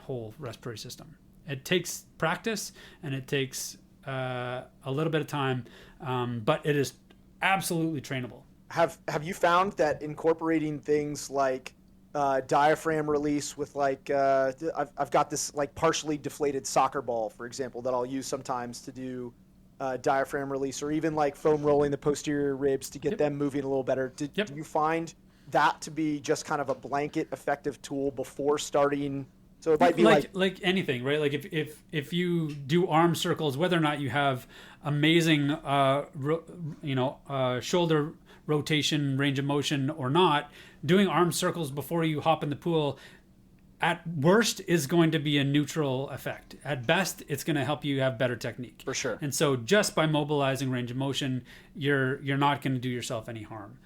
whole respiratory system. It takes practice and it takes a little bit of time, but it is absolutely trainable. Have you found that incorporating things like diaphragm release with like I've got this like partially deflated soccer ball, for example, that I'll use sometimes to do diaphragm release, or even like foam rolling the posterior ribs to get them moving a little better. Do you find that to be just kind of a blanket effective tool before starting? So it might be like anything, right? Like if you do arm circles, whether or not you have amazing shoulder rotation, range of motion or not, doing arm circles before you hop in the pool at worst is going to be a neutral effect. At best, it's going to help you have better technique. For sure. And so just by mobilizing range of motion, you're not going to do yourself any harm.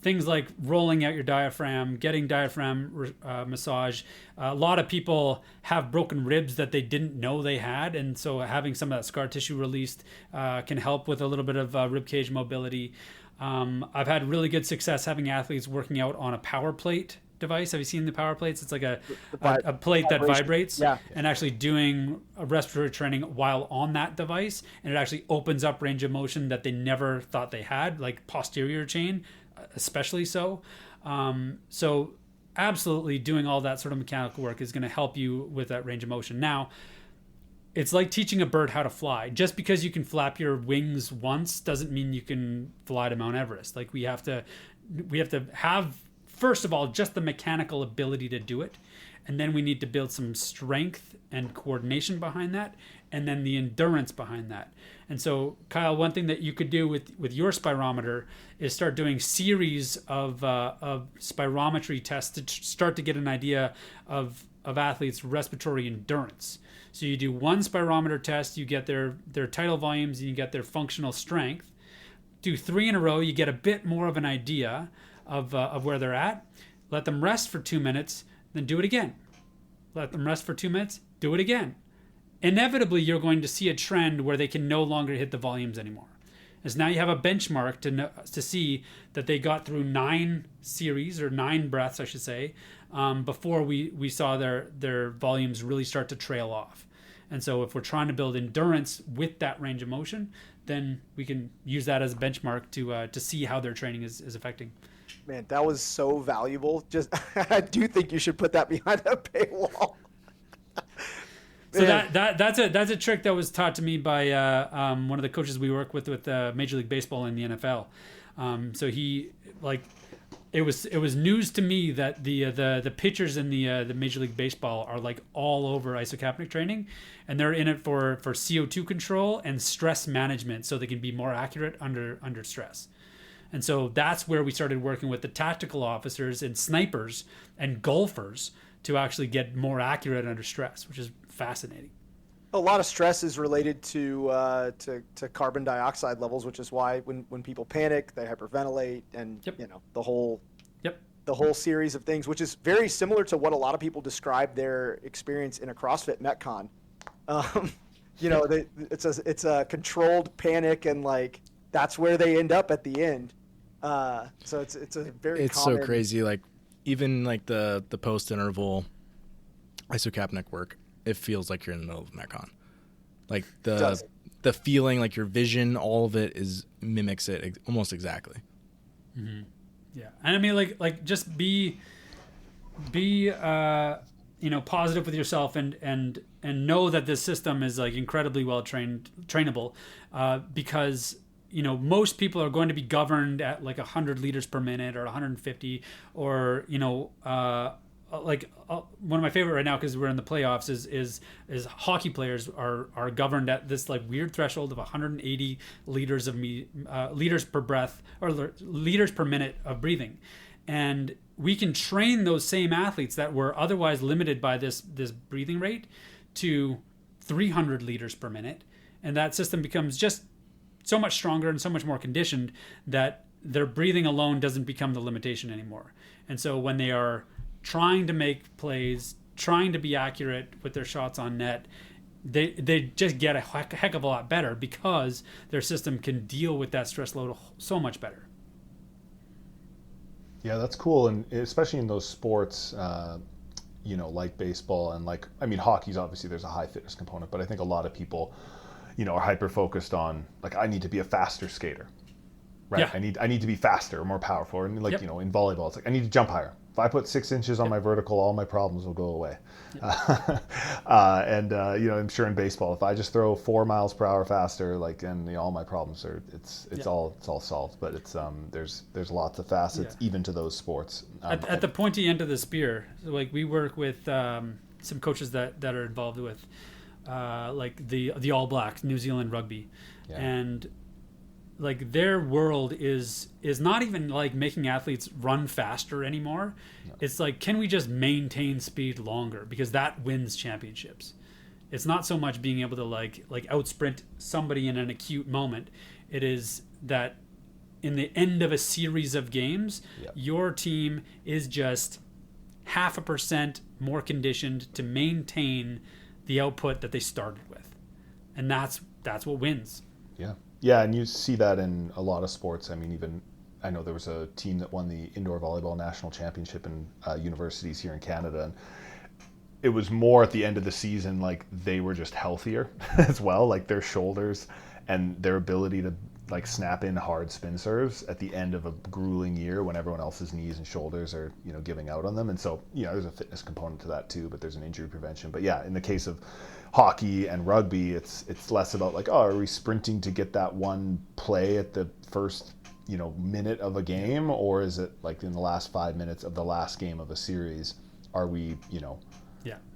Things like rolling out your diaphragm, getting diaphragm massage. A lot of people have broken ribs that they didn't know they had, and so having some of that scar tissue released can help with a little bit of rib cage mobility. I've had really good success having athletes working out on a power plate device. Have you seen the power plates? It's like a plate that vibrates, and actually doing a respiratory training while on that device, and it actually opens up range of motion that they never thought they had, like posterior chain, especially so. So absolutely doing all that sort of mechanical work is going to help you with that range of motion. Now, it's like teaching a bird how to fly. Just because you can flap your wings once doesn't mean you can fly to Mount Everest. Like we have to have, first of all, just the mechanical ability to do it. And then we need to build some strength and coordination behind that, and then the endurance behind that. And so, Kyle, one thing that you could do with your spirometer is start doing series of spirometry tests to start to get an idea of athletes' respiratory endurance. So you do one spirometer test, you get their tidal volumes, and you get their functional strength. Do 3 in a row, you get a bit more of an idea of where they're at. Let them rest for 2 minutes, then do it again. Let them rest for 2 minutes, do it again. Inevitably, you're going to see a trend where they can no longer hit the volumes anymore. As now you have a benchmark to see that they got through 9 series, or 9 breaths, I should say, before we saw their volumes really start to trail off. And so if we're trying to build endurance with that range of motion, then we can use that as a benchmark to see how their training is affecting. Man, that was so valuable. Just I do think you should put that behind a paywall. So that's a trick that was taught to me by one of the coaches we work with Major League Baseball and the NFL. So he it was news to me that the pitchers in the Major League Baseball are like all over isocapnic training, and they're in it for CO2 control and stress management, so they can be more accurate under stress. And so that's where we started working with the tactical officers and snipers and golfers to actually get more accurate under stress, which is fascinating. A lot of stress is related to carbon dioxide levels, which is why when people panic, they hyperventilate, and the whole series of things, which is very similar to what a lot of people describe their experience in a CrossFit Metcon. It's a controlled panic, and like that's where they end up at the end. So it's a very common... so crazy. Like even like the post interval isocapnic work, it feels like you're in the middle of Metcon. Like the feeling, like your vision, all of it mimics it almost exactly. Mm-hmm. Yeah, and I mean like just be positive with yourself and know that this system is like incredibly well trainable, because most people are going to be governed at like 100 liters per minute or 150, or one of my favorite right now, because we're in the playoffs, is hockey players are governed at this like weird threshold of 180 liters of liters per breath, or liters per minute of breathing. And we can train those same athletes that were otherwise limited by this breathing rate to 300 liters per minute, and that system becomes just so much stronger and so much more conditioned that their breathing alone doesn't become the limitation anymore. And so when they are trying to make plays, trying to be accurate with their shots on net, they just get a heck of a lot better because their system can deal with that stress load so much better. Yeah, that's cool, and especially in those sports, like baseball and hockey's obviously there's a high fitness component, but I think a lot of people, are hyper focused on I need to be a faster skater, right? Yeah. I need to be faster or more powerful, and in volleyball, it's I need to jump higher. If I put 6 inches on my vertical, all my problems will go away. I'm sure in baseball, if I just throw 4 miles per hour faster, all my problems are it's all solved. But it's there's lots of facets even to those sports. At the pointy end of the spear, we work with some coaches that are involved with the All Blacks, New Zealand rugby, and their world is not even making athletes run faster anymore. No. It's can we just maintain speed longer, because that wins championships. It's not so much being able to out sprint somebody in an acute moment. It is that in the end of a series of games, your team is just 0.5% more conditioned to maintain the output that they started with, and that's what wins. Yeah, and you see that in a lot of sports. I know there was a team that won the indoor volleyball national championship in universities here in Canada, and it was more at the end of the season, they were just healthier as well, their shoulders and their ability to snap in hard spin serves at the end of a grueling year when everyone else's knees and shoulders are giving out on them. And so there's a fitness component to that too, but there's an injury prevention. But yeah, in the case of hockey and rugby, it's less about are we sprinting to get that one play at the first minute of a game, or is it in the last 5 minutes of the last game of a series, are we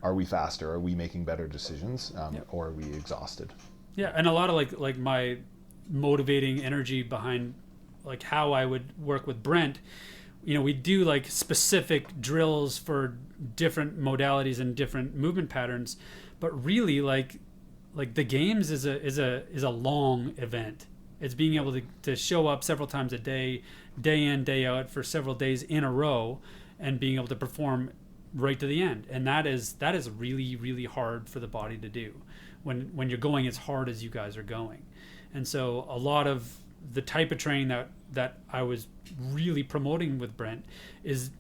are we faster, are we making better decisions, or are we exhausted? And a lot of my motivating energy behind how I would work with Brent, we do specific drills for different modalities and different movement patterns, but really the games is a long event. It's being able to show up several times a day in, day out, for several days in a row, and being able to perform right to the end. And that is really, really hard for the body to do when you're going as hard as you guys are going. And so a lot of the type of training that I was really promoting with Brent is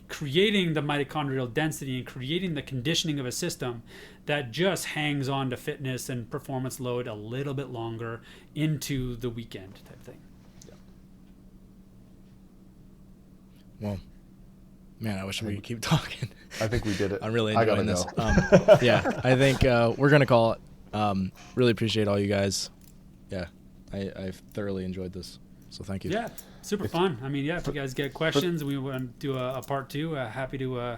creating the mitochondrial density and creating the conditioning of a system that just hangs on to fitness and performance load a little bit longer into the weekend type thing. Well, man, I wish we could keep talking. I think we did it. I'm really enjoying this. I think we're going to call it. Really appreciate all you guys. Yeah, I've thoroughly enjoyed this. So thank you. Yeah, super fun. If you guys get questions, we want to do a part 2. Happy to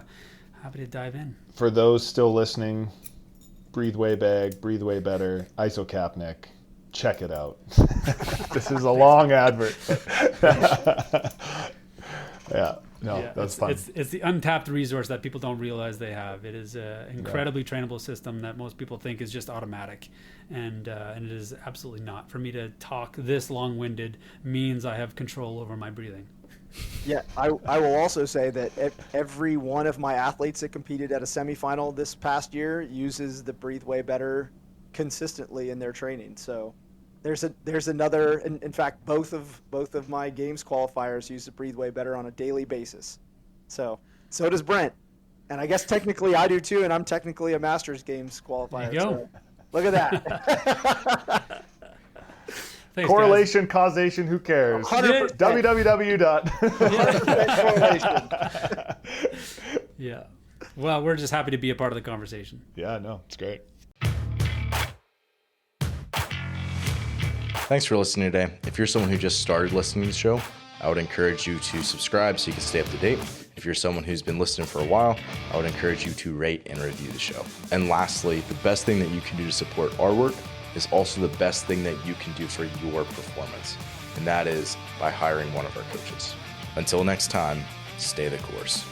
dive in. For those still listening, Breathe Way Bag, Breathe Way Better, Isocapnic, check it out. This is a long advert. That's fun. It's the untapped resource that people don't realize they have. It is an incredibly trainable system that most people think is just automatic, and it is absolutely not. For me to talk this long-winded means I have control over my breathing. Yeah, I will also say that every one of my athletes that competed at a semifinal this past year uses the Breathe Way Better consistently in their training. So there's another. In fact, both of my games qualifiers use the Breathe Way Better on a daily basis. So does Brent, and I guess technically I do too, and I'm technically a Masters Games qualifier. There you go. So look at that. Thanks, correlation, guys. Causation, who cares? 100%. www. 100% correlation. Yeah. Well, we're just happy to be a part of the conversation. Yeah, no, it's great. Thanks for listening today. If you're someone who just started listening to the show, I would encourage you to subscribe so you can stay up to date. If you're someone who's been listening for a while, I would encourage you to rate and review the show. And lastly, the best thing that you can do to support our work is also the best thing that you can do for your performance. And that is by hiring one of our coaches. Until next time, stay the course.